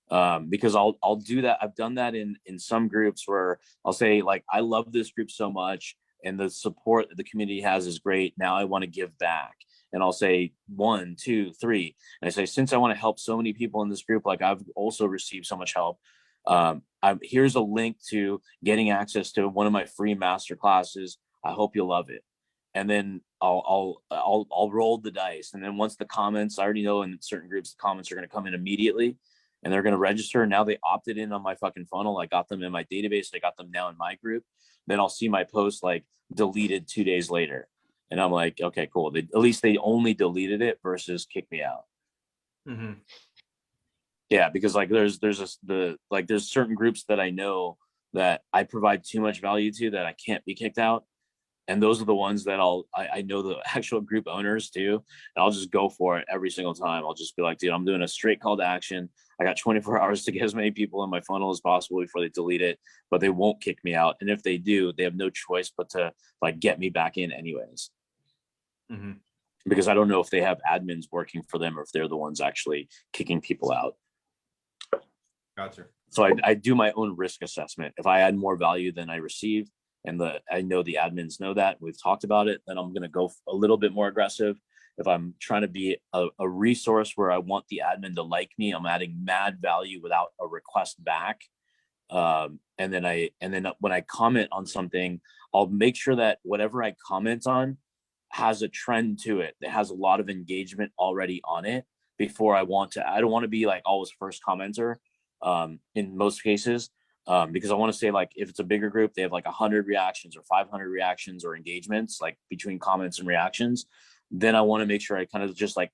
Because I'll do that. I've done that in some groups where I'll say, like, I love this group so much, and the support that the community has is great. Now I want to give back. And I'll say 1, 2, 3. And I say, since I want to help so many people in this group, like, I've also received so much help. Here's a link to getting access to one of my free master classes. I hope you'll love it. And then I'll roll the dice. And then once the comments, I already know in certain groups, the comments are going to come in immediately, and they're going to register. Now they opted in on my fucking funnel. I got them in my database. I got them now in my group. Then I'll see my post like deleted 2 days later. And I'm like, okay, cool. At least they only deleted it versus kick me out. Mm-hmm. Yeah, because like there's certain groups that I know that I provide too much value to, that I can't be kicked out. And those are the ones that I know the actual group owners too. And I'll just go for it every single time. I'll just be like, dude, I'm doing a straight call to action. I got 24 hours to get as many people in my funnel as possible before they delete it, but they won't kick me out. And if they do, they have no choice but to like get me back in anyways. Mm-hmm. Because I don't know if they have admins working for them or if they're the ones actually kicking people out. Gotcha. So I do my own risk assessment. If I add more value than I receive, and I know the admins know that, we've talked about it, then I'm going to go a little bit more aggressive. If I'm trying to be a resource where I want the admin to like me, I'm adding mad value without a request back. And then when I comment on something, I'll make sure that whatever I comment on has a trend to it, that has a lot of engagement already on it before I don't want to be like always first commenter in most cases. Because I want to say, like, if it's a bigger group, they have like 100 reactions or 500 reactions or engagements, like between comments and reactions. Then I want to make sure I kind of just like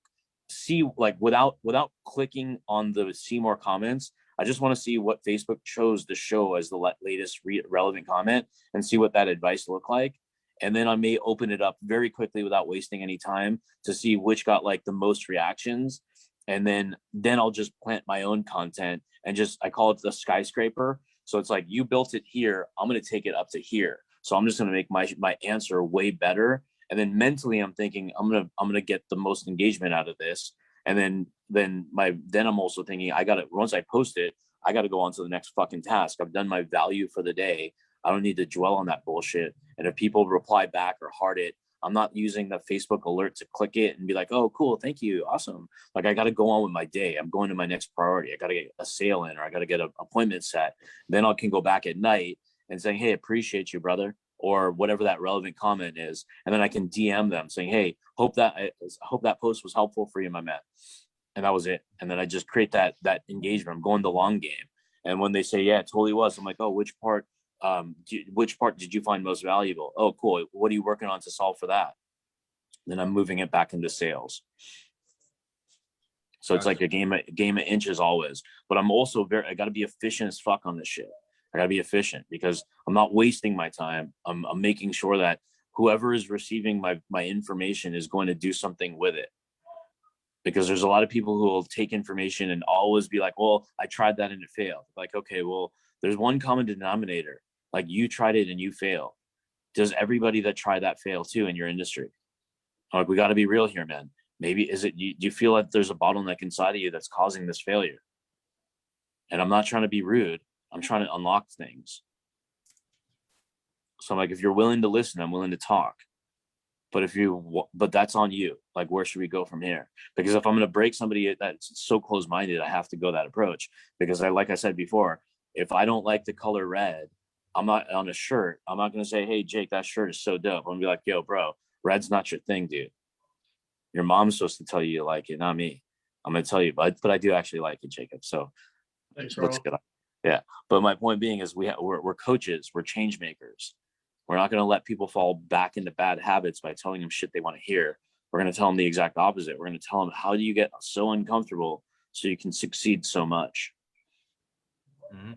see, like, without clicking on the see more comments, I just want to see what Facebook chose to show as the latest relevant comment and see what that advice looked like. And then I may open it up very quickly without wasting any time to see which got like the most reactions. And then I'll just plant my own content and I call it the skyscraper. So it's like, you built it here, I'm going to take it up to here. So I'm just going to make my answer way better. And then mentally I'm thinking I'm gonna get the most engagement out of this. And then I'm also thinking once I post it, I gotta go on to the next fucking task. I've done my value for the day. I don't need to dwell on that bullshit. And if people reply back or heart it, I'm not using the Facebook alert to click it and be like, oh, cool, thank you, awesome. Like, I got to go on with my day. I'm going to my next priority. I got to get a sale in, or I got to get an appointment set. Then I can go back at night and saying, hey, appreciate you, brother, or whatever that relevant comment is. And then I can DM them saying, hey, hope that post was helpful for you, my man. And that was it. And then I just create that engagement. I'm going the long game. And when they say, yeah, it totally was, I'm like, oh, which part did you find most valuable? Oh, cool. What are you working on to solve for that? Then I'm moving it back into sales. So it's like a game of inches always. But I'm also I got to be efficient as fuck on this shit. I got to be efficient because I'm not wasting my time. I'm making sure that whoever is receiving my information is going to do something with it. Because there's a lot of people who will take information and always be like, well, I tried that and it failed. Like, okay, well, there's one common denominator. Like, you tried it and you failed. Does everybody that tried that fail too in your industry? Like, we got to be real here, man. Maybe do you feel like there's a bottleneck inside of you that's causing this failure? And I'm not trying to be rude. I'm trying to unlock things. So I'm like, if you're willing to listen, I'm willing to talk. But that's on you. Like, where should we go from here? Because if I'm going to break somebody that's so close-minded, I have to go that approach. Because like I said before, if I don't like the color red, I'm not on a shirt. I'm not going to say, hey, Jake, that shirt is so dope. I'm going to be like, yo, bro, red's not your thing, dude. Your mom's supposed to tell you you like it, not me. I'm going to tell you, but I do actually like it, Jacob. So Thanks, let's get on. Yeah. But my point being is we're coaches. We're change makers. We're not going to let people fall back into bad habits by telling them shit they want to hear. We're going to tell them the exact opposite. We're going to tell them, how do you get so uncomfortable so you can succeed so much? Mhm.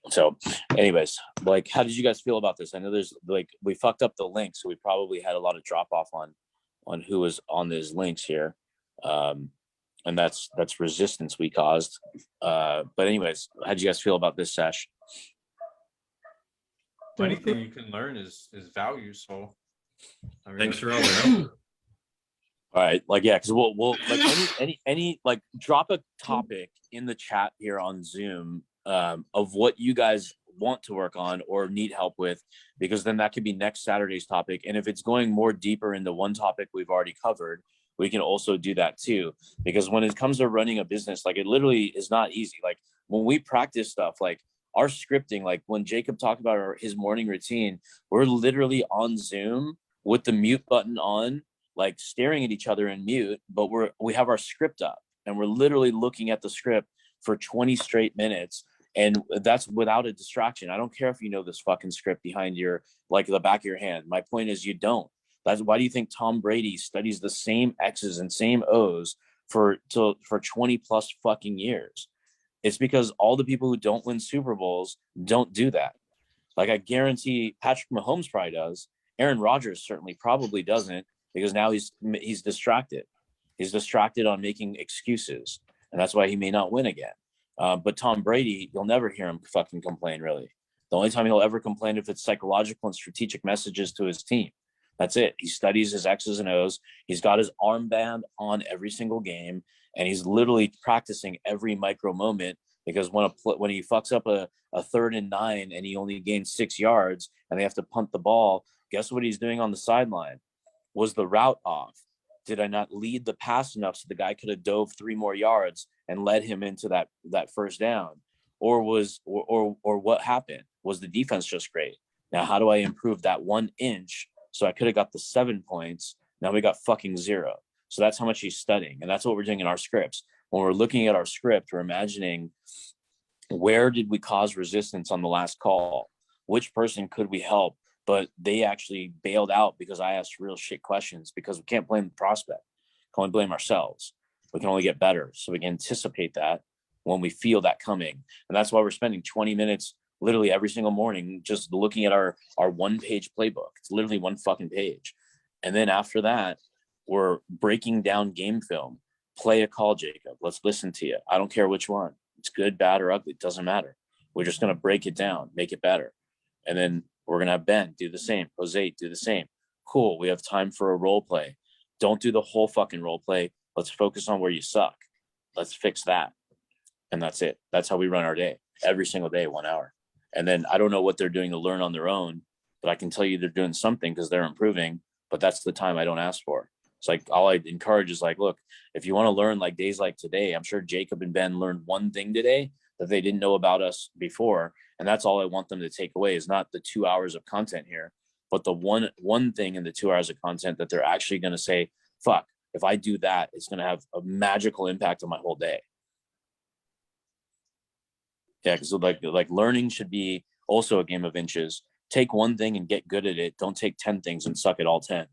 So anyways, like, how did you guys feel about this? I know there's we fucked up the link, so we probably had a lot of drop off on who was on these links here. And that's resistance we caused. But anyways, how did you guys feel about this sesh? Anything you can learn is value. So I mean, Thanks for all the help. All right, like, yeah, because we'll like any like, drop a topic in the chat here on Zoom of what you guys want to work on or need help with, because then that could be next Saturday's topic. And if it's going more deeper into one topic we've already covered, we can also do that too. Because when it comes to running a business, like, it literally is not easy. Like, when we practice stuff, like our scripting, like when Jacob talked about his morning routine, we're literally on Zoom with the mute button on, like staring at each other in mute, but we have our script up and we're literally looking at the script for 20 straight minutes. And that's without a distraction. I don't care if you know this fucking script behind your, like, the back of your hand. My point is, you don't. That's why do you think Tom Brady studies the same X's and same O's for 20 plus fucking years? It's because all the people who don't win Super Bowls don't do that. Like, I guarantee Patrick Mahomes probably does. Aaron Rodgers certainly probably doesn't, because now he's distracted. He's distracted on making excuses, and that's why he may not win again. But Tom Brady, you'll never hear him fucking complain, really. The only time he'll ever complain if it's psychological and strategic messages to his team. That's it. He studies his X's and O's. He's got his armband on every single game, and he's literally practicing every micro moment, because when he fucks up a 3rd and 9 and he only gains 6 yards and they have to punt the ball, guess what he's doing on the sideline? Was the route off? Did I not lead the pass enough so the guy could have dove 3 more yards and led him into that first down? Or what happened? Was the defense just great? Now, how do I improve that 1 inch? So I could have got the 7 points. Now we got fucking 0. So that's how much he's studying. And that's what we're doing in our scripts. When we're looking at our script, we're imagining, where did we cause resistance on the last call? Which person could we help? But they actually bailed out because I asked real shit questions, because we can't blame the prospect. We can only blame ourselves. We can only get better. So we can anticipate that when we feel that coming. And that's why we're spending 20 minutes literally every single morning just looking at our 1-page playbook. It's literally 1 fucking page. And then after that, we're breaking down game film. Play a call, Jacob. Let's listen to you. I don't care which one. It's good, bad, or ugly. It doesn't matter. We're just going to break it down, make it better. And then We're going to have Ben do the same. Jose do the same. Cool. We have time for a role play. Don't do the whole fucking role play. Let's focus on where you suck. Let's fix that. And that's it. That's how we run our day every single day, 1 hour. And then I don't know what they're doing to learn on their own, but I can tell you they're doing something because they're improving, but that's the time I don't ask for. It's like, all I encourage is like, look, if you want to learn like days like today, I'm sure Jacob and Ben learned one thing today that they didn't know about us before. And that's all I want them to take away is not the 2 hours of content here, but the one thing in the 2 hours of content that they're actually going to say, fuck, if I do that, it's going to have a magical impact on my whole day. Yeah, because like learning should be also a game of inches. Take one thing and get good at it. Don't take 10 things and suck at all 10.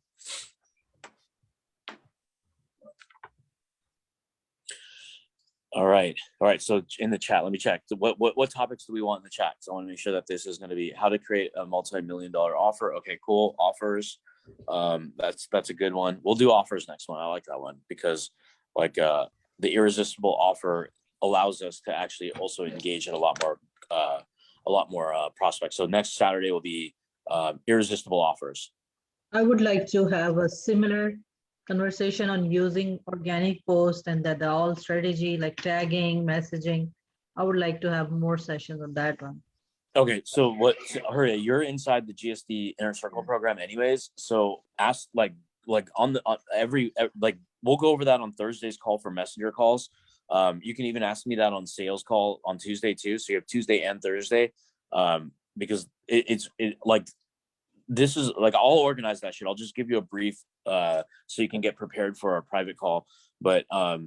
All right. So in the chat, let me check. What topics do we want in the chat? So I want to make sure that this is going to be how to create a multi-million-dollar offer. Okay, cool. Offers. That's a good one. We'll do offers next one. I like that one because like the irresistible offer allows us to actually also engage in a lot more prospects. So next Saturday will be irresistible offers. I would like to have a similar conversation on using organic posts and that the all strategy like tagging, messaging. I would like to have more sessions on that one. Okay, so Hurry, you're inside the GSD Inner Circle program anyways. So ask like on every we'll go over that on Thursday's call for messenger calls. You can even ask me that on sales call on Tuesday too. So you have Tuesday and Thursday because it's like this is like I'll organize that shit. I'll just give you a brief so you can get prepared for our private call. But I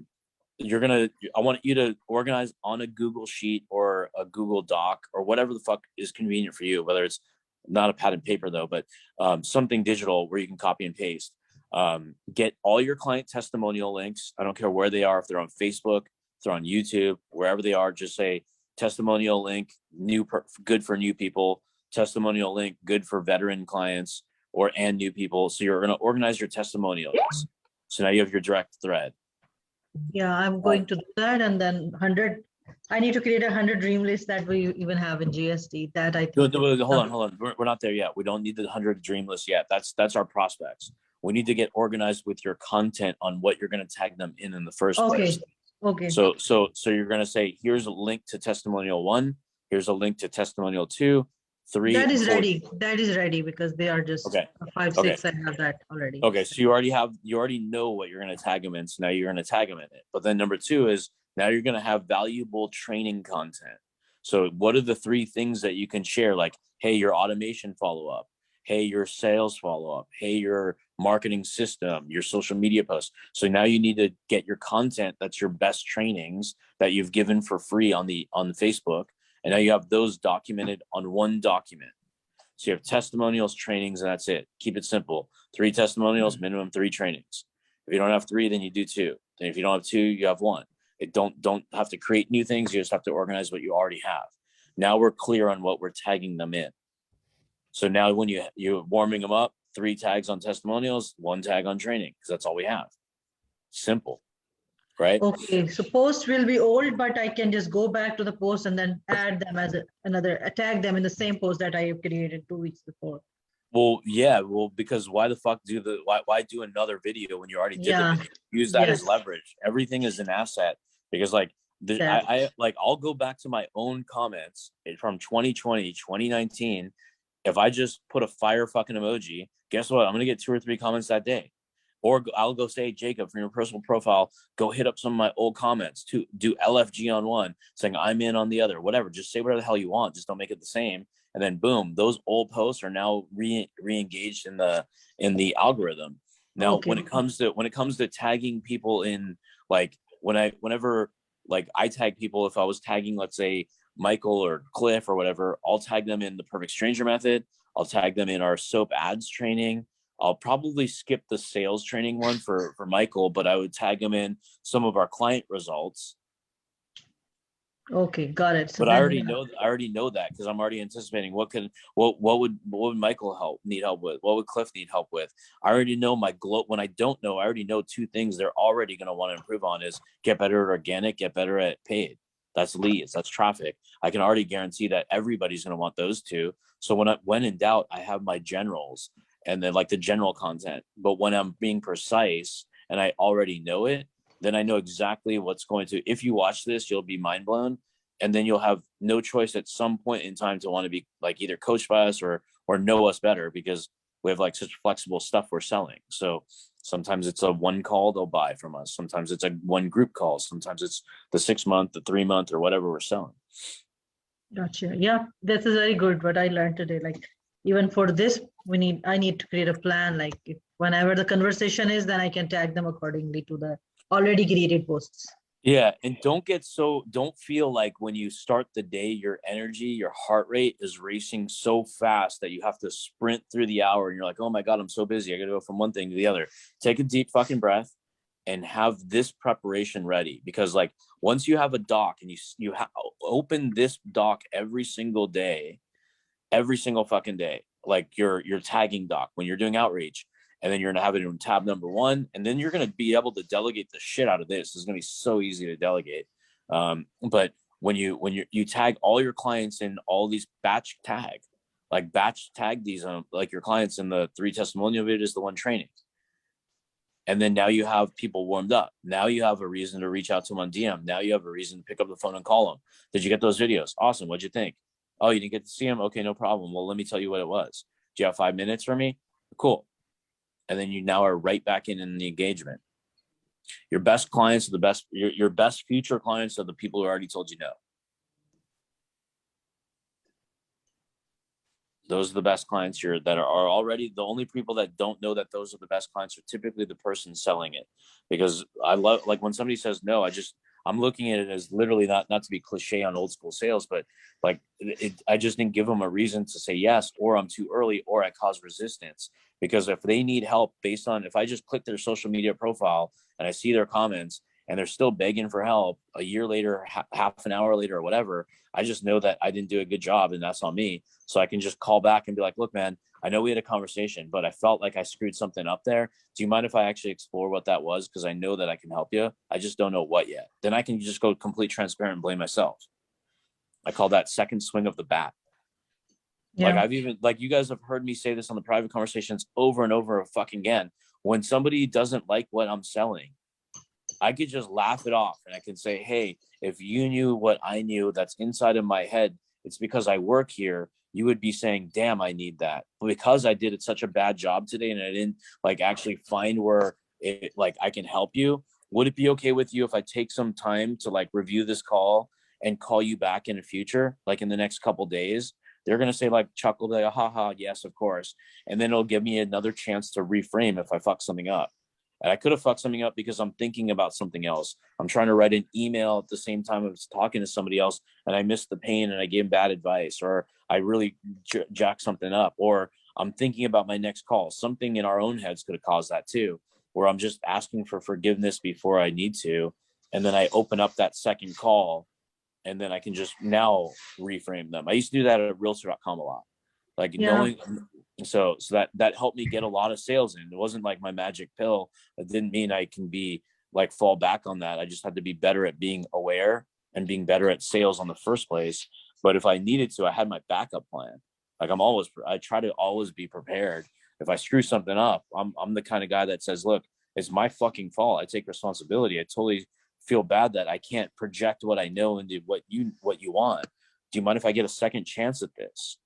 want you to organize on a Google Sheet or a Google Doc or whatever the fuck is convenient for you, whether it's not a pad and paper though, but something digital where you can copy and paste. Get all your client testimonial links. I don't care where they are, if they're on Facebook, if they're on YouTube, wherever they are, just say testimonial link, good for new people, testimonial link, good for veteran clients and new people. So you're going to organize your testimonials. So now you have your direct thread. Yeah, I'm going to do that. And then 100, I need to create 100 dream list that we even have in GST that I think. Hold on. We're not there yet. We don't need the 100 dream list yet. That's our prospects. We need to get organized with your content on what you're going to tag them in the first place. Okay. So you're going to say, here's a link to testimonial 1. Here's a link to testimonial 2, 3. That is ready. That is ready because they are just okay. 5, 6. I have that already. Okay. So you already know what you're going to tag them in. So now you're going to tag them in it. But then number 2 is now you're going to have valuable training content. So what are the 3 things that you can share? Like, hey, your automation follow-up. Hey, your sales follow-up. Hey, your marketing system, your social media posts. So now you need to get your content. That's your best trainings that you've given for free on Facebook. And now you have those documented on one document. So you have testimonials, trainings, and that's it. Keep it simple. 3 testimonials, minimum 3 trainings. If you don't have 3, then you do 2. Then if you don't have 2, you have 1. Don't have to create new things. You just have to organize what you already have. Now we're clear on what we're tagging them in. So now when you're warming them up, 3 tags on testimonials, 1 tag on training, because that's all we have. Simple, right? Okay, so post will be old, but I can just go back to the post and then add them as tag them in the same post that I created 2 weeks before. Well, yeah, because why the fuck why do another video when you already did the video? Use that as leverage. Everything is an asset because I'll go back to my own comments from 2020, 2019. If I just put a fire fucking emoji, guess what? I'm going to get 2 or 3 comments that day. Or I'll go say, Jacob, from your personal profile, go hit up some of my old comments to do LFG on one, saying I'm in on the other, whatever. Just say whatever the hell you want. Just don't make it the same. And then boom, those old posts are now re-engaged in the algorithm. Now, when it comes to tagging people in, like whenever I tag people, if I was tagging, let's say Michael or Cliff or whatever, I'll tag them in the Perfect Stranger method. I'll tag them in our SOAP ads training. I'll probably skip the sales training one for Michael, but I would tag him in some of our client results. Okay, got it. So but I already know that because I'm already anticipating what would Michael need help with? What would Cliff need help with? I already know when I don't know, I already know 2 things they're already going to want to improve on is get better at organic, get better at paid. that's leads, that's traffic. I can already guarantee that everybody's going to want those two. So when in doubt, I have my generals and then like the general content. But when I'm being precise and I already know it, then I know exactly what's going to, if you watch this, you'll be mind blown. And then you'll have no choice at some point in time to want to be like either coached by us or know us better, because we have like such flexible stuff we're selling. So sometimes it's a one call they'll buy from us. Sometimes it's a one group call. Sometimes it's the 6 month, the 3 month, or whatever we're selling. Gotcha. Yeah, this is very good. What I learned today, like even for this, I need to create a plan. Like if, whenever the conversation is, then I can tag them accordingly to the already created posts. Yeah. And don't feel like when you start the day, your energy, your heart rate is racing so fast that you have to sprint through the hour and you're like, oh my God, I'm so busy. I got to go from one thing to the other. Take a deep fucking breath and have this preparation ready, because like once you have a doc and you open this doc every single day, every single fucking day, like your tagging doc when you're doing outreach, and then you're gonna have it in tab number 1, and then you're gonna be able to delegate the shit out of this. It's gonna be so easy to delegate. But when you tag all your clients in all these batch tag these like your clients in the 3 testimonial videos, the 1 training. And then now you have people warmed up. Now you have a reason to reach out to them on DM. Now you have a reason to pick up the phone and call them. Did you get those videos? Awesome. What'd you think? Oh, you didn't get to see them? Okay, no problem. Well, let me tell you what it was. Do you have 5 minutes for me? Cool. And then you now are right back in the engagement. Your best clients are the best, your best future clients are the people who already told you no. Those are the best clients that are already, the only people that don't know that those are the best clients are typically the person selling it. Because I love, like when somebody says no, I'm looking at it as literally not to be cliche on old school sales, but like I just didn't give them a reason to say yes, or I'm too early, or I cause resistance. Because if they need help based on, if I just click their social media profile and I see their comments and they're still begging for help a year later, half an hour later or whatever, I just know that I didn't do a good job and that's on me. So I can just call back and be like, look, man, I know we had a conversation, but I felt like I screwed something up there. Do you mind if I actually explore what that was? Because I know that I can help you. I just don't know what yet. Then I can just go complete transparent and blame myself. I call that second swing of the bat. Yeah. Like I've even, like you guys have heard me say this on the private conversations over and over fucking again. When somebody doesn't like what I'm selling, I could just laugh it off and I can say, hey, if you knew what I knew that's inside of my head, it's because I work here. You would be saying, damn, I need that. But because I did such a bad job today and I didn't like actually find where it, like I can help you. Would it be okay with you if I take some time to like review this call and call you back in the future, like in the next couple of days? They're going to say like chuckle, like, haha, yes, of course. And then it'll give me another chance to reframe if I fuck something up. And I could have fucked something up because I'm thinking about something else. I'm trying to write an email at the same time I was talking to somebody else and I missed the pain and I gave bad advice, or I really jacked something up, or I'm thinking about my next call. Something in our own heads could have caused that too, where I'm just asking for forgiveness before I need to. And then I open up that second call and then I can just now reframe them. I used to do that at realtor.com a lot. Like knowing, so that helped me get a lot of sales in. It wasn't like my magic pill. It didn't mean I can be like fall back on that. I just had to be better at being aware and being better at sales on the first place. But if I needed to, I had my backup plan. Like I try to always be prepared. If I screw something up, I'm the kind of guy that says, look, it's my fucking fault. I take responsibility. I totally feel bad that I can't project what I know into what you want. Do you mind if I get a second chance at this?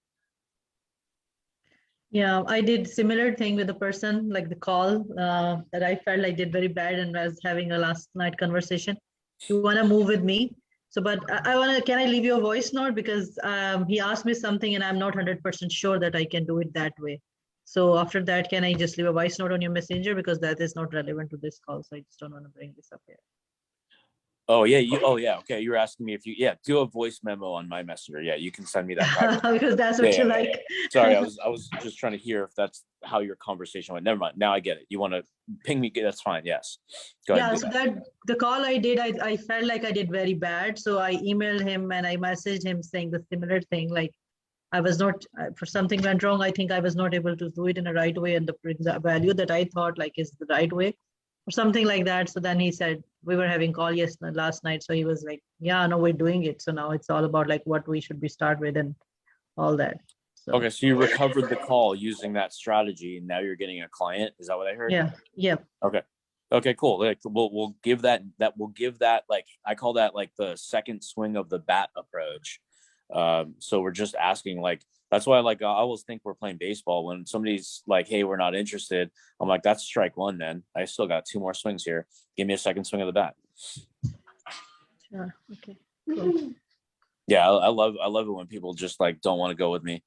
Yeah, I did similar thing with the person, like the call that I felt I did very bad and I was having a last night conversation. You want to move with me? So, but I want to, can I leave you a voice note? Because he asked me something and I'm not 100% sure that I can do it that way. So after that, can I just leave a voice note on your messenger? Because that is not relevant to this call. So I just don't want to bring this up here. Oh yeah. Okay. You were asking me if you, do a voice memo on my messenger. Yeah. You can send me that. Because that's what you like. Sorry. I was just trying to hear if that's how your conversation went. Never mind. Now I get it. You want to ping me? That's fine. Yes. Go ahead. Yeah. So that the call I did, I felt like I did very bad. So I emailed him and I messaged him saying the similar thing. Like I was not, for something went wrong. I think I was not able to do it in a right way and the value that I thought like is the right way. or something like that. So then he said, we were having call last night. So he was like, yeah, no, we're doing it. So now it's all about like what we should be start with and all that. So Okay, so you recovered the call using that strategy, and now you're getting a client. Is that what I heard? yeah. Okay. Okay, cool. Like we'll give that like I call that like the second swing of the bat approach. So we're just asking like that's why like I always think we're playing baseball when somebody's like, hey, we're not interested. I'm like, that's strike one, man. I still got 2 more swings here. Give me a second swing of the bat. Sure. Okay. Cool. Yeah, I love it when people just like don't want to go with me.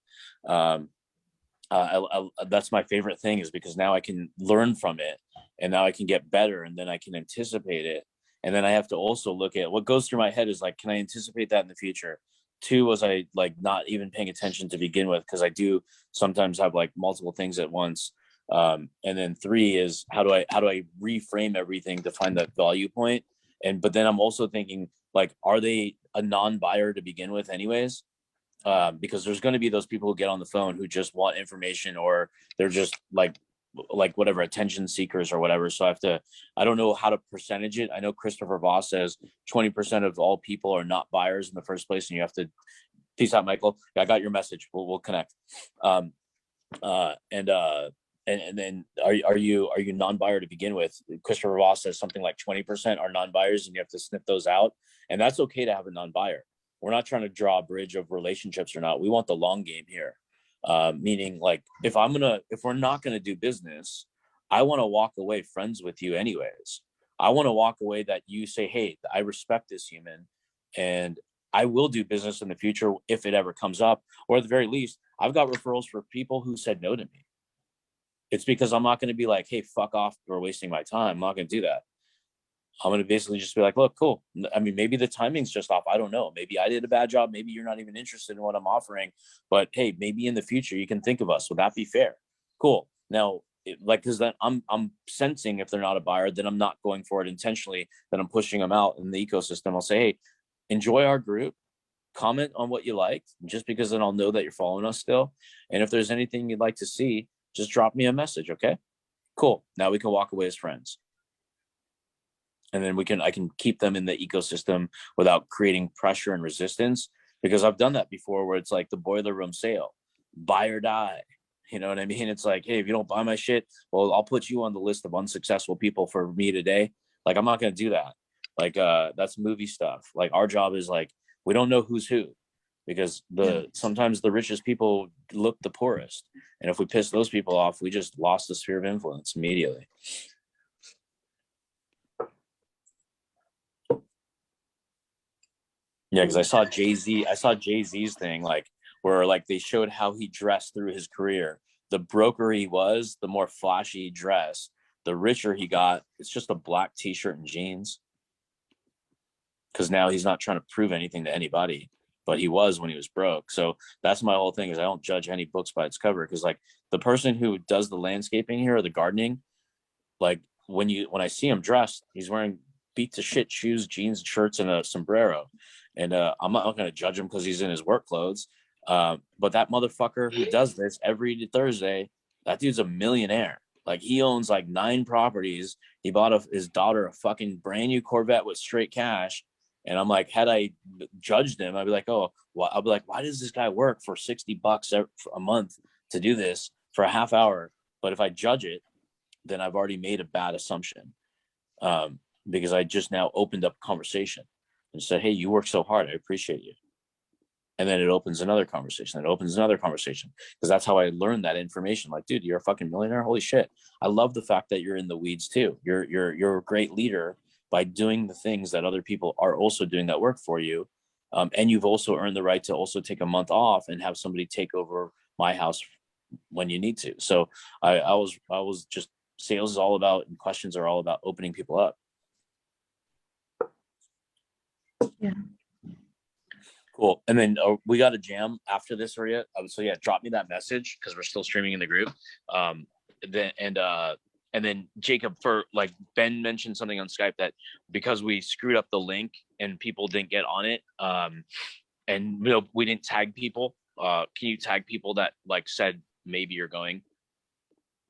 That's my favorite thing is because now I can learn from it and now I can get better and then I can anticipate it. And then I have to also look at what goes through my head is like, can I anticipate that in the future? 2, was I like not even paying attention to begin with? Cause I do sometimes have like multiple things at once. And then 3 is how do I reframe everything to find that value point? But then I'm also thinking like, are they a non-buyer to begin with anyways? Because there's going to be those people who get on the phone who just want information or they're just like whatever attention seekers or whatever. So I don't know how to percentage it. I know Christopher Voss says 20% of all people are not buyers in the first place. And you have to peace out, Michael. I got your message. We'll connect. And then are you non-buyer to begin with? Christopher Voss says something like 20% are non-buyers and you have to sniff those out. And that's okay to have a non-buyer. We're not trying to draw a bridge of relationships or not. We want the long game here. Meaning like if we're not gonna do business, I want to walk away friends with you anyways. I want to walk away that you say, hey, I respect this human and I will do business in the future if it ever comes up, or at the very least, I've got referrals for people who said no to me. It's because I'm not going to be like, hey, fuck off, or wasting my time. I'm not going to do that. I'm going to basically just be like, look, cool. I mean, maybe the timing's just off. I don't know. Maybe I did a bad job. Maybe you're not even interested in what I'm offering. But hey, maybe in the future you can think of us. Would that be fair? Cool. Now, because then I'm sensing if they're not a buyer, then I'm not going for it intentionally. Then I'm pushing them out in the ecosystem. I'll say, hey, enjoy our group. Comment on what you liked, just because then I'll know that you're following us still. And if there's anything you'd like to see, just drop me a message. Okay, cool. Now we can walk away as friends. And then I can keep them in the ecosystem without creating pressure and resistance, because I've done that before where it's like the boiler room sale, buy or die. You know what I mean? It's like, hey, if you don't buy my shit, well, I'll put you on the list of unsuccessful people for me today. Like, I'm not going to do that. Like, that's movie stuff. Like, our job is like, we don't know who's who, because sometimes the richest people look the poorest. And if we piss those people off, we just lost the sphere of influence immediately. Yeah, because I saw Jay-Z's thing, like where like they showed how he dressed through his career. The broker he was, the more flashy he dressed, the richer he got. It's just a black t-shirt and jeans. Because now he's not trying to prove anything to anybody, but he was when he was broke. So that's my whole thing is I don't judge any books by its cover, because like the person who does the landscaping here or the gardening, like when I see him dressed, he's wearing beat to shit shoes, jeans, shirts, and a sombrero. And I'm not going to judge him because he's in his work clothes. But that motherfucker who does this every Thursday, that dude's a millionaire. Like he owns like 9 properties. He bought his daughter a fucking brand new Corvette with straight cash. And I'm like, had I judged him, I'd be like, oh, well, I'd be like, why does this guy work for $60 a month to do this for a half hour? But if I judge it, then I've already made a bad assumption, because I just now opened up conversation and said, hey, you work so hard. I appreciate you. And then it opens another conversation. It opens another conversation, because that's how I learned that information. Like, dude, you're a fucking millionaire. Holy shit. I love the fact that you're in the weeds too. You're a great leader by doing the things that other people are also doing that work for you. And you've also earned the right to also take a month off and have somebody take over my house when you need to. So I was just, sales is all about, and questions are all about opening people up. Yeah. Cool. And then we got a jam after this, Maria. So yeah, drop me that message, because we're still streaming in the group. And then Jacob, for like Ben mentioned something on Skype that because we screwed up the link and people didn't get on it, and we didn't tag people. Can you tag people that like said maybe you're going?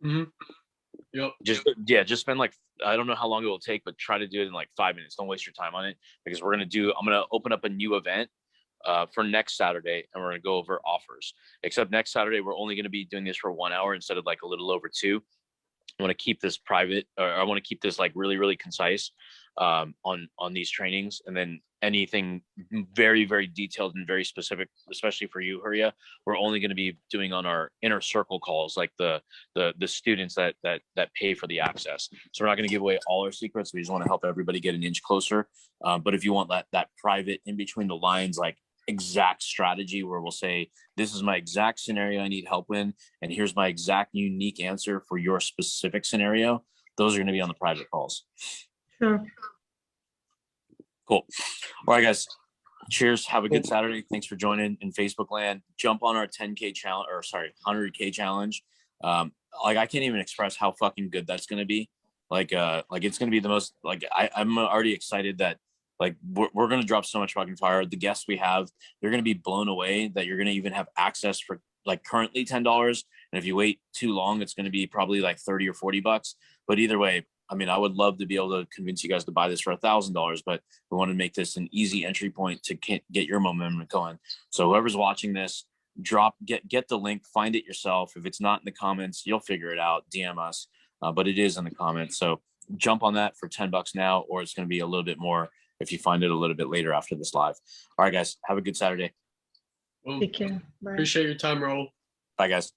Mm-hmm. Yep. Just spend like, I don't know how long it will take, but try to do it in like 5 minutes. Don't waste your time on it, because I'm gonna open up a new event for next Saturday, and we're gonna go over offers. Except next Saturday, we're only gonna be doing this for 1 hour instead of like a little over 2. I want to keep this private, or I want to keep this like really, really concise on these trainings, and then anything very, very detailed and very specific, especially for you, Huria, we're only going to be doing on our inner circle calls, like the students that pay for the access. So we're not going to give away all our secrets. We just want to help everybody get an inch closer. But if you want that private, in between the lines, like exact strategy, where we'll say, this is my exact scenario I need help in, and here's my exact unique answer for your specific scenario, those are going to be on the private calls. Sure. Cool. All right, guys. Cheers. Have a good Saturday. Thanks for joining in Facebook land. Jump on our 10K challenge, or sorry, 100K challenge. Like, I can't even express how fucking good that's going to be. Like it's going to be the most, like, I'm already excited that, like, we're going to drop so much fucking fire. The guests we have, they're going to be blown away that you're going to even have access for like currently $10. And if you wait too long, it's going to be probably like 30 or $40. But either way, I mean, I would love to be able to convince you guys to buy this for $1,000, but we want to make this an easy entry point to get your momentum going. So whoever's watching this, get the link, find it yourself. If it's not in the comments, you'll figure it out. DM us, but it is in the comments. So jump on that for $10 now, or it's going to be a little bit more if you find it a little bit later after this live. All right, guys, have a good Saturday. Well, Take care. Bye. appreciate your time, Raul. Bye, guys.